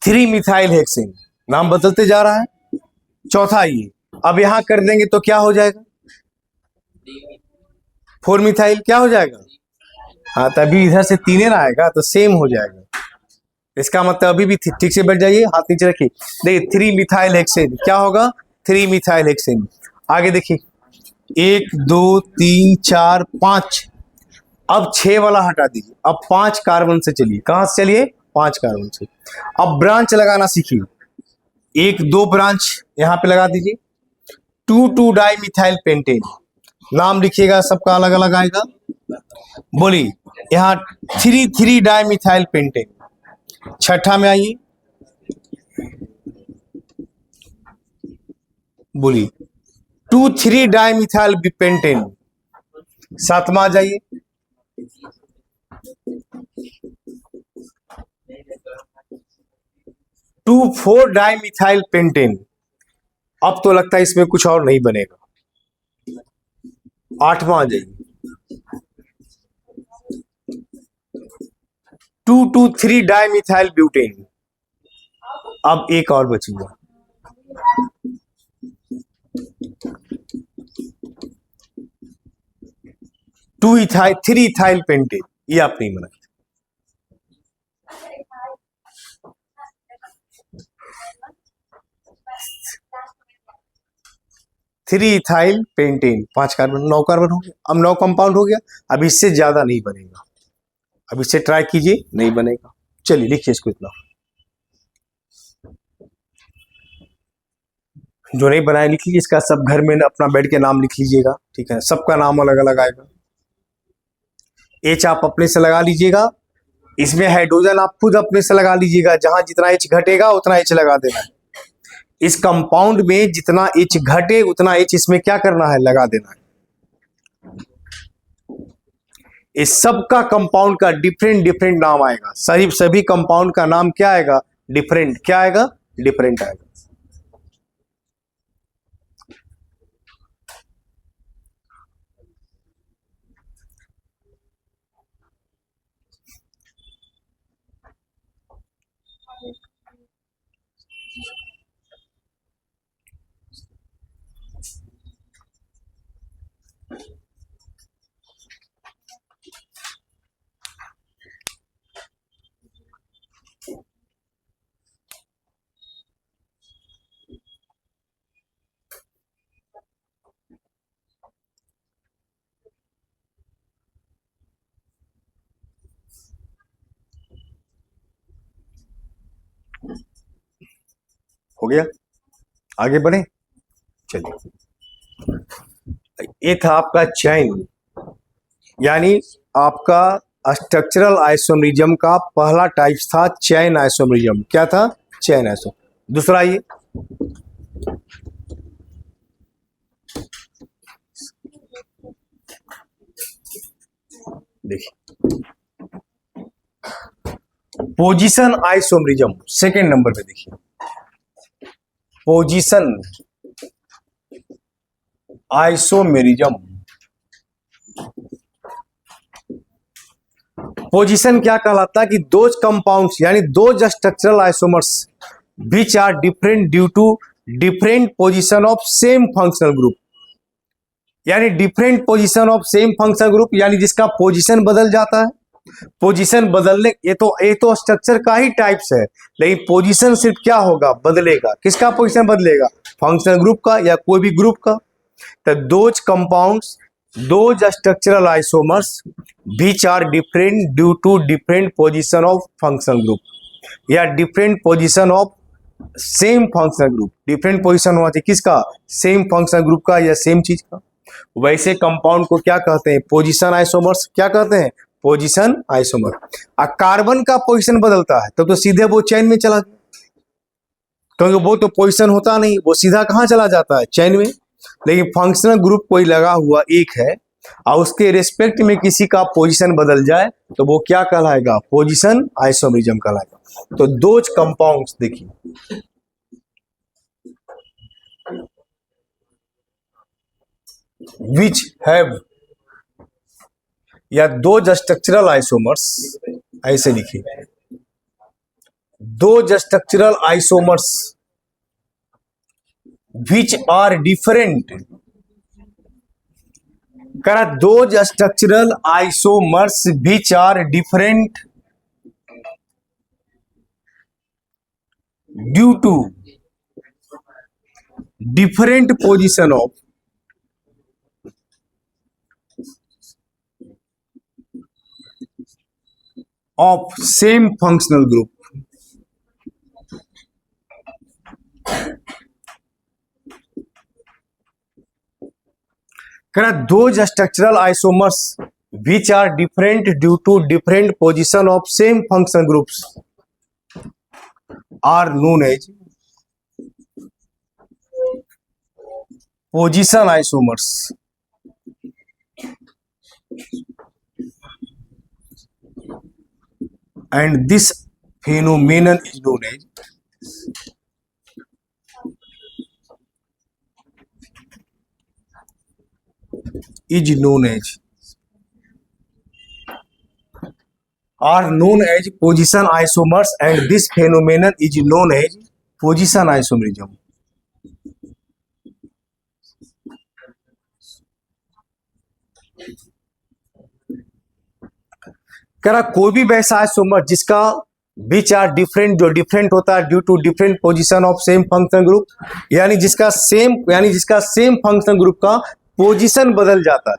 3 मिथाइल हेक्सेन, नाम बदलते जा रहा है। चौथा ये, अब यहां कर देंगे तो क्या हो जाएगा? 4 मिथाइल क्या हो जाएगा? हाँ, तभी इधर से 3 ना आएगा तो सेम हो जाएगा। इसका मतलब अभी भी ठीक से बैठ जाइए, हाथ नीचे रखिए। देखिए 3 मिथाइल हेक्सेन क्या होगा? 3 मिथाइल हेक्सेन। आगे देखिए 1 2 3 4 5। अब 6 वाला हटा दीजिए, अब 5 कार्बन से चलिए। कहां से चलिए? 5 कार्बन से। अब ब्रांच लगाना सीखिए। 1 2 ब्रांच यहां पे लगा दीजिए। 2 2 डाई मिथाइल पेंटेन, नाम लिखिएगा, सबका अलग अलग आएगा। बोलिए यहाँ 3 3 डाई मिथाइल पेंटेन। छठा में आइए, बोलिए 2 3 डाई मिथाइल पेंटेन। सातवां आ जाइए, 2 4 डाई मिथाइल पेंटेन। अब तो लगता है इसमें कुछ और नहीं बनेगा। आठवां आ जाइए, 2 2 3 डाई मिथाइल ब्यूटेन। अब एक और बचेगा, 3 इथाइल पेंटेन। ये आप नहीं बना। 3 इथाइल पेंटेन, 5 कार्बन, 9 कार्बन हो गया। अब 9 कंपाउंड हो गया। अब इससे ज्यादा नहीं बनेगा, अब इससे ट्राई कीजिए, नहीं बनेगा। चलिए लिखिए इसको इतना, जो नहीं बनाया लिख लीजिए। इसका सब घर में अपना बेड के नाम लिख लीजिएगा, ठीक है? सबका नाम अलग अलग आएगा। एच आप अपने से लगा लीजिएगा, इसमें हाइड्रोजन आप खुद अपने से लगा लीजिएगा। जहां जितना एच घटेगा उतना एच लगा देना है। इस कंपाउंड में जितना एच घटे उतना एच इसमें क्या करना है? लगा देना है। इस सब का कंपाउंड का डिफरेंट डिफरेंट नाम आएगा। सभी कंपाउंड का नाम क्या आएगा? डिफरेंट। क्या आएगा? डिफरेंट आएगा। हो गया, आगे बढ़े। चलिए, ये था आपका चैन, यानी आपका स्ट्रक्चरल आइसोमरिज्म का पहला टाइप था चैन आइसोमरिज्म। क्या था? चैन आइसो। दूसरा ये देखिए, पोजीशन आइसोमरिज्म। सेकेंड नंबर पे देखिए, पोजीशन आइसोमेरिज्म। पोजीशन क्या कहलाता है कि दोज कंपाउंड्स यानी those structural isomers which are different due to different position of same functional group, यानी different position of same functional group, यानी जिसका पोजीशन बदल जाता है। पोजीशन बदलने, ये तो स्ट्रक्चर का ही टाइप्स है, लेकिन पोजीशन सिर्फ क्या होगा? बदलेगा। किसका पोजीशन बदलेगा? फंक्शनल ग्रुप का या कोई भी ग्रुप का। तो those compounds, those structural isomers which are different due to different position of functional group या different position of same functional group. Different position होना चाहिए किसका? सेम फंक्शनल ग्रुप का या सेम चीज का। वैसे कंपाउंड को क्या कहते हैं? Position isomers. क्या कहते हैं? Position isomer. कार्बन का पोजीशन बदलता है तो सीधे वो चैन में चला गया, क्योंकि वो तो पोजीशन होता नहीं, वो सीधा कहां चला जाता है? चैन में। लेकिन फंक्शनल ग्रुप कोई लगा हुआ एक है और उसके रिस्पेक्ट में किसी का पोजीशन बदल जाए तो वो क्या कहलाएगा? पोजीशन आइसोमरिज्म कहलाएगा। तो दोज कंपाउंड्स देखिए, विच हैव, या दोज स्ट्रक्चरल आइसोमर्स, ऐसे लिखिए, those structural isomers which are different, करा those structural isomers which are different due to different position of same functional group. करा those structural isomers which are different due to different position of same functional groups are known as position isomers. And this phenomenon is known as position isomers, and this phenomenon is known as position isomerism. करा कोई भी वैसा isomer जिसका which are different, जो different होता है due to different position of same function group, यानी जिसका सेम फंक्शन ग्रुप का पोजीशन बदल जाता है,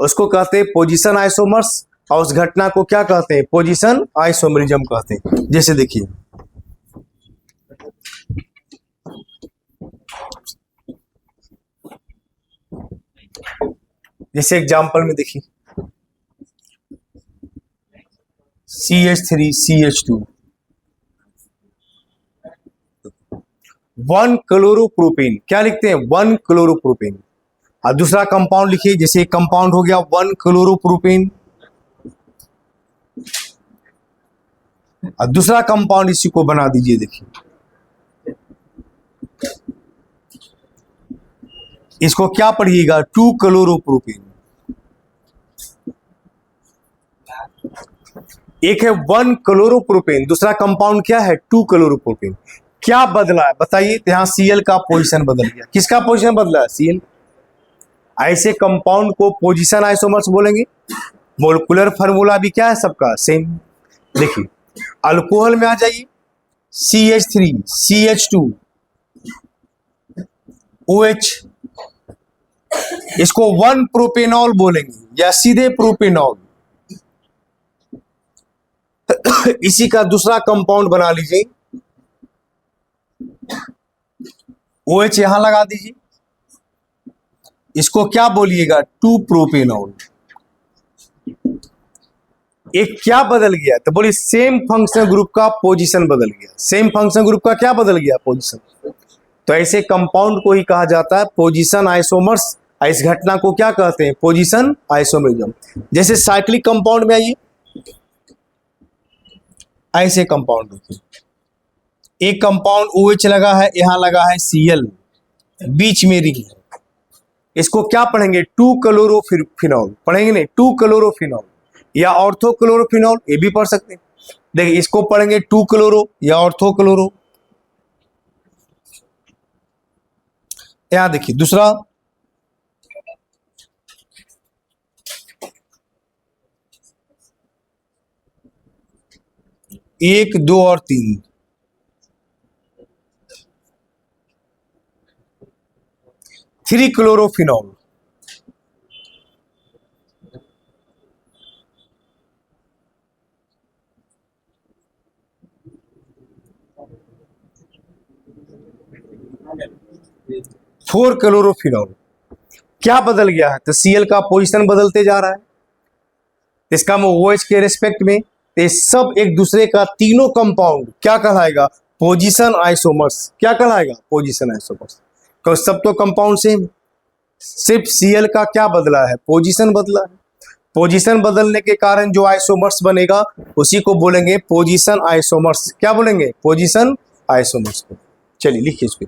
उसको कहते हैं पोजीशन आइसोमर्स, और उस घटना को क्या कहते हैं? पोजीशन आइसोमरिज्म कहते हैं। जैसे देखिए, जैसे एग्जांपल में देखिए, CH3 CH2 1 क्लोरोप्रोपेन। क्या लिखते हैं? 1 क्लोरोप्रोपेन। और दूसरा कंपाउंड लिखिए, जैसे कंपाउंड हो गया 1 क्लोरोप्रोपेन, और दूसरा कंपाउंड इसी को बना दीजिए। देखिए, इसको क्या पढ़िएगा? 2 क्लोरोप्रोपेन। एक है 1 क्लोरोप्रोपेन, दूसरा कंपाउंड क्या है? 2 क्लोरोप्रोपेन। क्या बदला है बताइए? यहां Cl का पोजीशन बदल गया। किसका पोजीशन बदला है? Cl। ऐसे कंपाउंड को पोजीशन आइसोमर्स बोलेंगे। मोलिकुलर फार्मूला भी क्या है सबका? सेम। देखिए, अल्कोहल में आ जाइए, CH3 CH2 OH, इसको 1 प्रोपेनॉल बोलेंगे या सीधे प्रोपेनॉल। इसी का दूसरा कंपाउंड बना लीजिए, OH यहां लगा दीजिए, इसको क्या बोलिएगा, 2 प्रोपेनॉल। एक क्या बदल गया, तो बोलिए सेम फंक्शनल ग्रुप का पोजीशन बदल गया। सेम फंक्शनल ग्रुप का क्या बदल गया, पोजीशन। तो ऐसे कंपाउंड को ही कहा जाता है पोजीशन आइसोमर्स। इस घटना को क्या कहते हैं, पोजीशन आइसोमरिज्म। जैसे साइक्लिक कंपाउंड में आइए, ऐसे कंपाउंड होते, एक कंपाउंड OH लगा है, यहां लगा है Cl, बीच में रिंग है, इसको क्या पढ़ेंगे, 2 क्लोरोफिनॉल पढ़ेंगे, नहीं 2 क्लोरोफिनॉल या ऑर्थो क्लोरोफिनॉल, ये भी पढ़ सकते हैं। देखिए इसको पढ़ेंगे 2 क्लोरो या ऑर्थो क्लोरो। यहां देखिए दूसरा, 1, 2 और 3, 3 क्लोरोफिनॉल। Four chlorophenol. क्या बदल गया है, तो Cl का पोजीशन बदलते जा रहा है, इसका OH के रेस्पेक्ट में। तो ये सब एक दूसरे का, तीनों कंपाउंड क्या कहलाएगा, पोजीशन आइसोमर्स। क्या कहलाएगा, पोजीशन आइसोमर्स। क्योंकि सब तो कंपाउंड सेम, सिर्फ Cl का क्या बदला है, पोजीशन बदला है। पोजीशन बदलने के कारण जो आइसोमर्स बनेगा उसी को बोलेंगे पोजीशन आइसोमर्स। क्या बोलेंगे, पोजीशन आइसोमर्स को। चलिए लिखिए इसको।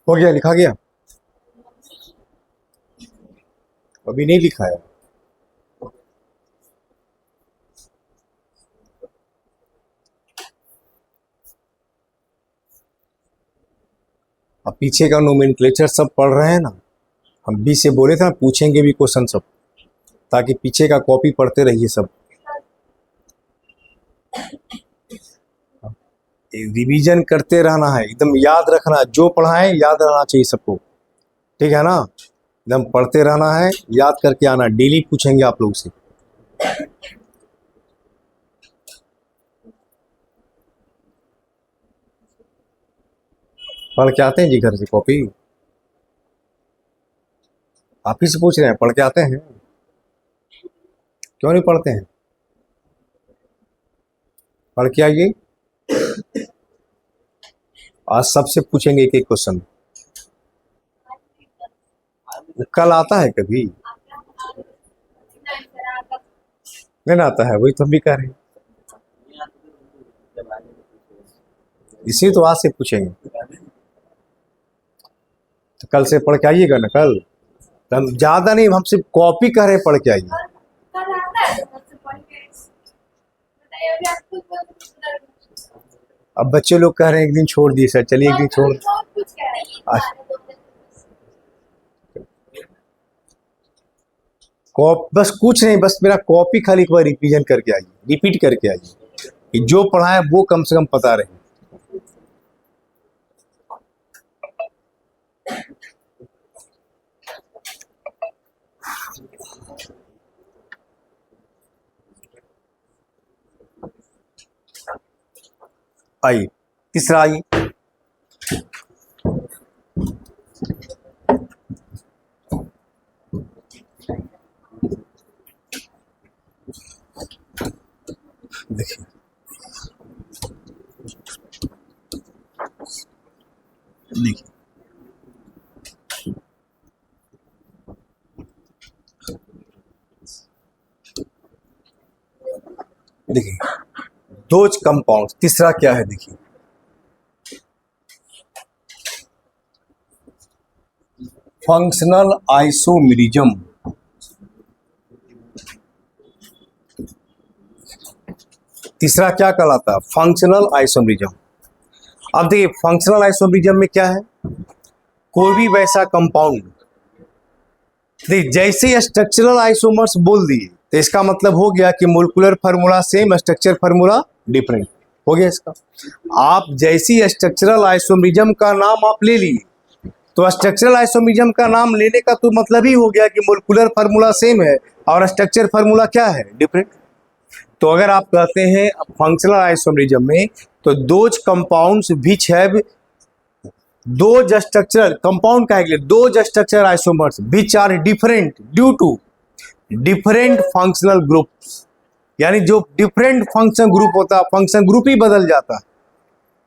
हो गया, लिखा गया, अभी नहीं लिखा है। अब पीछे का नोमेनक्लेचर सब पढ़ रहे हैं ना, हम बी से बोले थे ना, पूछेंगे भी क्वेश्चन सब, ताकि पीछे का कॉपी पढ़ते रहिए सब। रिवीजन करते रहना है, एकदम याद रखना, जो पढ़ाएं याद रहना चाहिए सबको, ठीक है ना। एकदम पढ़ते रहना है, याद करके आना, डेली पूछेंगे आप लोग से। पढ़ के आते हैं जी घर से कॉपी, आप ही से पूछ रहे हैं, पढ़ के आते हैं, क्यों नहीं पढ़ते हैं, पढ़ के आइए। आज सबसे पूछेंगे एक एक क्वेश्चन। कल आता है कभी नहीं आता है, वही तो हम भी कह रहे हैं, इसी तो आज से पूछेंगे। तो कल से पढ़ के आइएगा ना कल। हम ज्यादा नहीं, हम सिर्फ कॉपी कर रहे हैं, पढ़ के आइए। कल आता है तो सबसे पढ़ के बताइए। अभी आप कुछ बोल अब बच्चे लोग कह रहे हैं एक दिन छोड़ दिए सर, चलिए एक दिन छोड़। कुछ कह रही है। बस कुछ नहीं, बस मेरा कॉपी खाली एक बार रिवीजन करके आइए, रिपीट करके आइए कि जो पढ़ा है वो कम से कम पता रहे। आइए तीसरा, आइए देखिए, देखिए देखिए दोज कंपाउंड, तीसरा क्या है देखिए, फंक्शनल आइसोमेरिज्म। तीसरा क्या कहलाता है? Functional isomerism. अब देखिए फंक्शनल आइसोमेरिज्म में क्या है, कोई भी वैसा कंपाउंड, देखिए जैसे स्ट्रक्चरल आइसोमर्स बोल दिए तो इसका मतलब हो गया कि molecular formula same, structure formula different हो गया इसका। आप जैसी स्ट्रक्चरल आइसोमेरिज्म का नाम आप ले लिए तो स्ट्रक्चरल आइसोमेरिज्म का नाम लेने का तो मतलब ही हो गया कि मोलिकुलर फार्मूला सेम है और स्ट्रक्चर फार्मूला क्या है, डिफरेंट। तो अगर आप कहते हैं फंक्शनल आइसोमेरिज्म में, तो those compounds which have those structural compound का those structural isomers which are different due to different functional groups, यानी जो डिफरेंट फंक्शन ग्रुप होता है, फंक्शन ग्रुप ही बदल जाता है,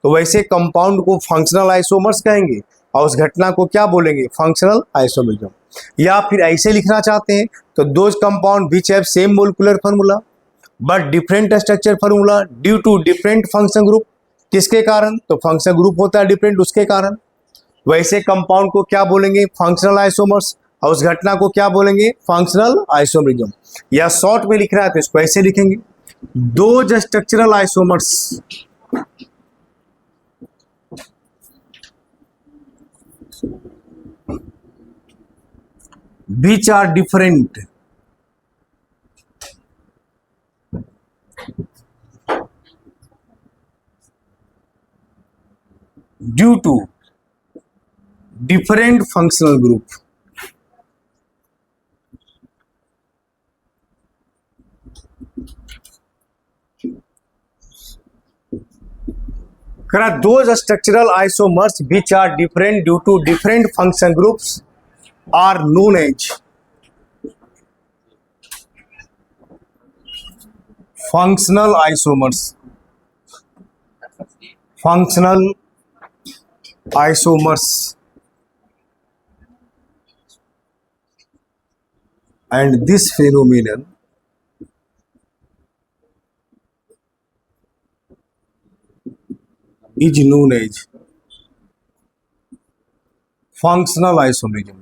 तो वैसे कंपाउंड को फंक्शनल आइसोमर्स कहेंगे और उस घटना को क्या बोलेंगे, फंक्शनल आइसोमेरिज्म। या फिर ऐसे लिखना चाहते हैं तो those compound which have same molecular formula but different structure formula due to different function group, किसके कारण, तो फंक्शन ग्रुप होता है डिफरेंट, उसके कारण। वैसे कंपाउंड को क्या बोलेंगे, फंक्शनल आइसोमर्स, और उस घटना को क्या बोलेंगे, फंक्शनल आइसोमेरिज्म। या शॉर्ट में लिख रहा है तो इसको ऐसे लिखेंगे, those structural isomers which are different due to different functional group। those structural isomers which are different due to different function groups are known as functional isomers। functional isomers and this phenomenon is known as functional isomerism।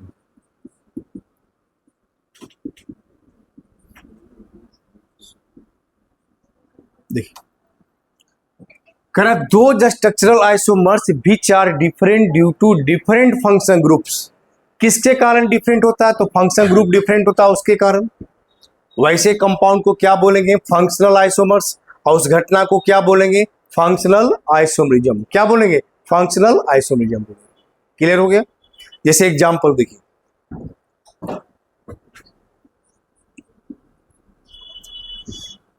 देखिए, those structural isomers which are different due to different function groups, किसके कारण different होता है, तो function group different होता है उसके कारण। वैसे कंपाउंड को क्या बोलेंगे, फंक्शनल आइसोमर्स, और उस घटना को क्या बोलेंगे, फंक्शनल आइसोमेरिज्म। क्या बोलेंगे, फंक्शनल आइसोमेरिज्म। क्लियर हो गया। जैसे एग्जांपल देखिए,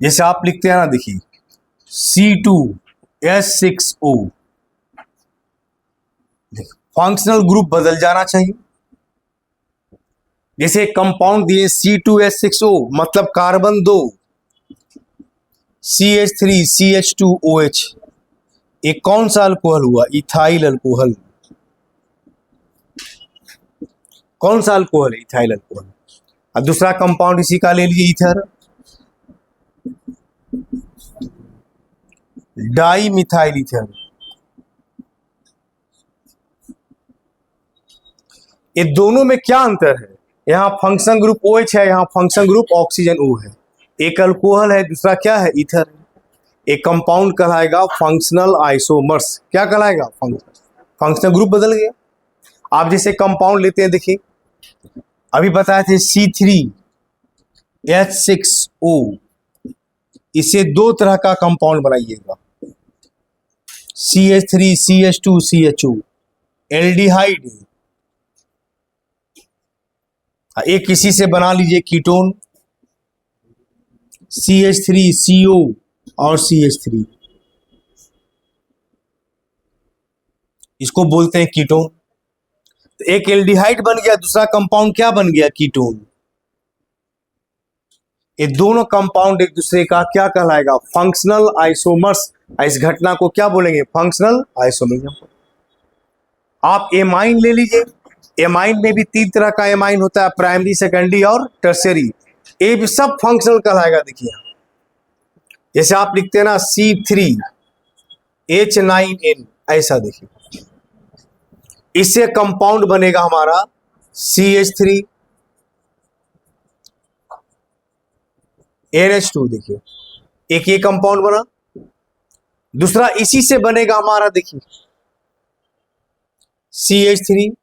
जैसे आप लिखते हैं ना, देखिए C2H6O, फंक्शनल ग्रुप बदल जाना चाहिए। जैसे कंपाउंड दिए C2H6O मतलब कार्बन 2 CH3CH2OH, एक कौन सा अल्कोहल हुआ, इथाइल अल्कोहल। कौन सा अल्कोहल है, इथाइल अल्कोहल। अब दूसरा कंपाउंड इसी का ले लीजिए, ईथर, डाई मिथाइल ईथर। ये दोनों में क्या अंतर है, यहाँ फंक्शन ग्रुप OH है, यहाँ फंक्शन ग्रुप ऑक्सीजन O है। एक अल्कोहल है, दूसरा क्या है, ईथर। एक कंपाउंड कहलाएगा फंक्शनल आइसोमर्स। क्या कहलाएगा, फंक्शनल ग्रुप बदल गया। आप जैसे कंपाउंड लेते हैं, देखिए अभी बताए थे C3H6O, इसे दो तरह का कंपाउंड बनाइएगा, CH3CH2CHO, एल्डिहाइड। एक इसी से बना लीजिए कीटोन, CH3CO और CH3, इसको बोलते हैं कीटोन। तो एक एल्डिहाइड बन गया, दूसरा कंपाउंड क्या बन गया, कीटोन। ये दोनों कंपाउंड एक दूसरे का क्या कहलाएगा, फंक्शनल आइसोमर्स। इस घटना को क्या बोलेंगे, फंक्शनल आइसोमर्स। आप एमाइन ले लीजिए, एमाइन में भी 3 तरह का एमाइन होता है, प्राइमरी, सेकेंडरी और टर्शियरी। ये भी सब फंक्शनल कहलाएगा। देखिए जैसे आप लिखते हैं ना C3H9N, ऐसा देखिए, इससे कंपाउंड बनेगा हमारा CH3NH2। देखिए एक ये कंपाउंड बना, दूसरा इसी से बनेगा हमारा, देखिए CH3,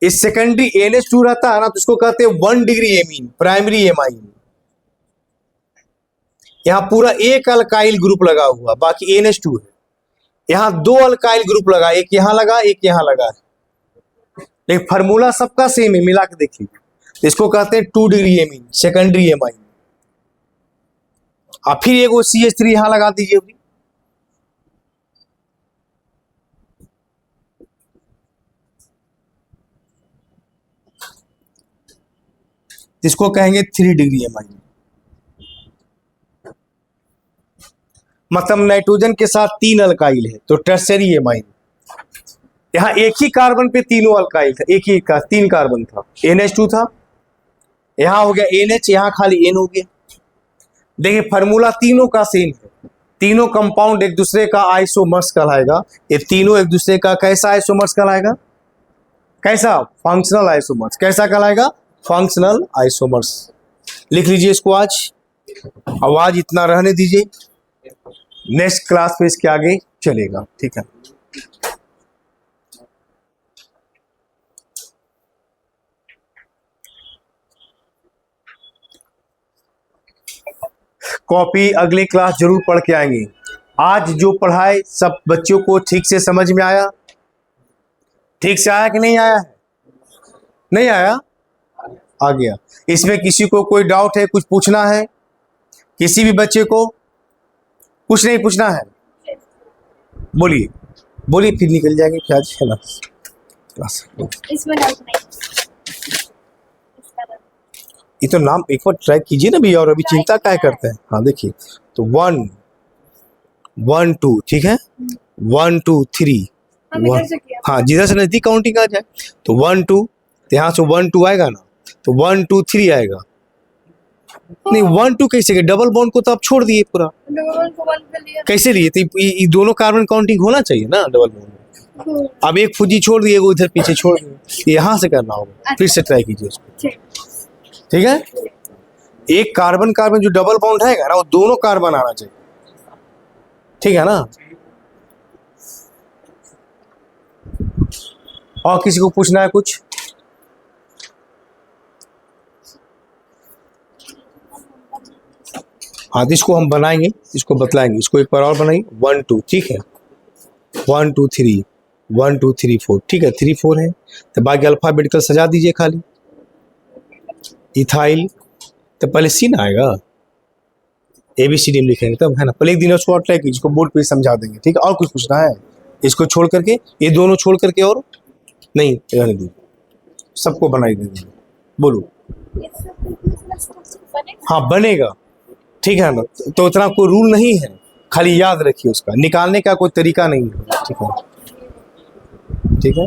इस सेकेंडरी NH2 रहता है ना, तो इसको कहते हैं 1 डिग्री एमीन, प्राइमरी एमाइन। यहां पूरा एक अल्काइल ग्रुप लगा हुआ, बाकी NH2 है। यहां 2 अल्काइल ग्रुप लगा, एक यहां लगा, एक यहां लगा है, लेकिन फार्मूला सबका सेम है, मिला के देखिए। इसको कहते हैं 2 डिग्री एमीन, सेकेंडरी एमाइन। आप फिर एक CH3 यहां लगा दीजिए, इसको कहेंगे 3 डिग्री एमाइन। मतलब नाइट्रोजन के साथ 3 अल्काइल है, तो टर्शियरी एमाइन। यहां एक ही कार्बन पे तीनों अल्काइल था, एक ही का 3 कार्बन था, NH2 था, यहां हो गया NH, यहां खाली N हो गया। देखिए फार्मूला तीनों का सेम है, तीनों कंपाउंड एक दूसरे का आइसोमर्स कहलाएगा। ये तीनों एक दूसरे का कैसा आइसोमर्स कहलाएगा, कैसा, फंक्शनल आइसोमर्स। कैसा कहलाएगा, फंक्शनल आइसोमर्स। लिख लीजिए इसको, आज आवाज इतना रहने दीजिए, नेक्स्ट क्लास में इसके आगे चलेगा, ठीक है। कॉपी अगली क्लास जरूर पढ़ के आएंगे। आज जो पढ़ाए सब बच्चों को ठीक से समझ में आया, ठीक से आया कि नहीं आया, नहीं आया, आ गया। इसमें किसी को कोई डाउट है, कुछ पूछना है, किसी भी बच्चे को कुछ नहीं पूछना है, बोलिए बोलिए, फिर निकल जाएंगे फिर आज, है ना क्लास। इसमें डाउट नहीं, ये तो नाम एक बार ट्राई कीजिए ना भैया, और अभी चिंता क्या करते हैं। हाँ देखिए, तो 1 1 2, ठीक है, 1 2 3, हाँ जिधर से नजदीक काउंटिंग आ जाए, तो 1 2, यहाँ से 1 2 आएगा ना, तो 1 2 3 आएगा। नहीं 1 2 कैसे गए, डबल बॉन्ड को तो आप छोड़ दिए पूरा, कैसे लिए, तो ये दोनों कार्बन काउंटिंग होना चाहिए ना डबल बॉन्ड। अब एक फुजी छोड़ दिए, वो इधर पीछे छोड़ दिए, यहाँ से करना होगा, फिर से ट्राई कीजिए उसको, ठीक है। एक कार्बन कार्बन जो डबल बॉन्ड है ना, वो दोनों कार्बन आना चाहिए, ठीक है ना। और किसी को पूछना है कुछ, हाँ तो इसको हम बनाएंगे, इसको बतलाएंगे, इसको एक बार और बनाइए। 1 2, ठीक है, 1 2 3, 1 2 3 4, ठीक है, 3 4 है, तो बाकी अल्फाबेटिकल सजा दीजिए खाली। इथाइल, तो पहले सी ना आएगा, ABCD में लिखेंगे तब, है ना। पहले एक दिन उसको ट्राई कीजिए, इसको बोर्ड पे समझा देंगे, ठीक है। और कुछ पूछना है, इसको छोड़ करके, ये दोनों छोड़ करके, और नहीं रहने दीजिए, सबको बनाई देंगे, बोलो। हाँ बनेगा, ठीक है ना, तो इतना कोई रूल नहीं है, खाली याद रखिए, उसका निकालने का कोई तरीका नहीं है, ठीक है, ठीक है।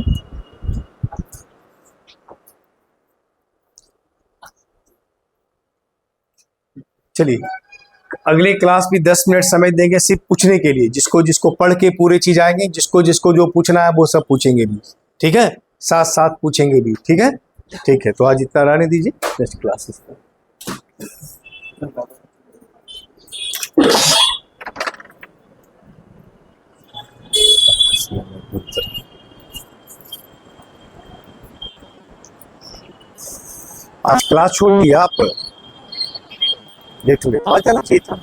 चलिए अगली क्लास भी 10 मिनट समय देंगे सिर्फ पूछने के लिए, जिसको जिसको पढ़ के पूरे चीज आएंगे, जिसको जिसको जो पूछना है वो सब पूछेंगे भी, ठीक है, साथ साथ पूछेंगे भी, ठीक है। ठीक है, तो आज इतना रहने दीजिए, नेक्स्ट क्लासेस का। आज क्लास छोड़ दिया आप, देख लो, आज जाना चाहिए था।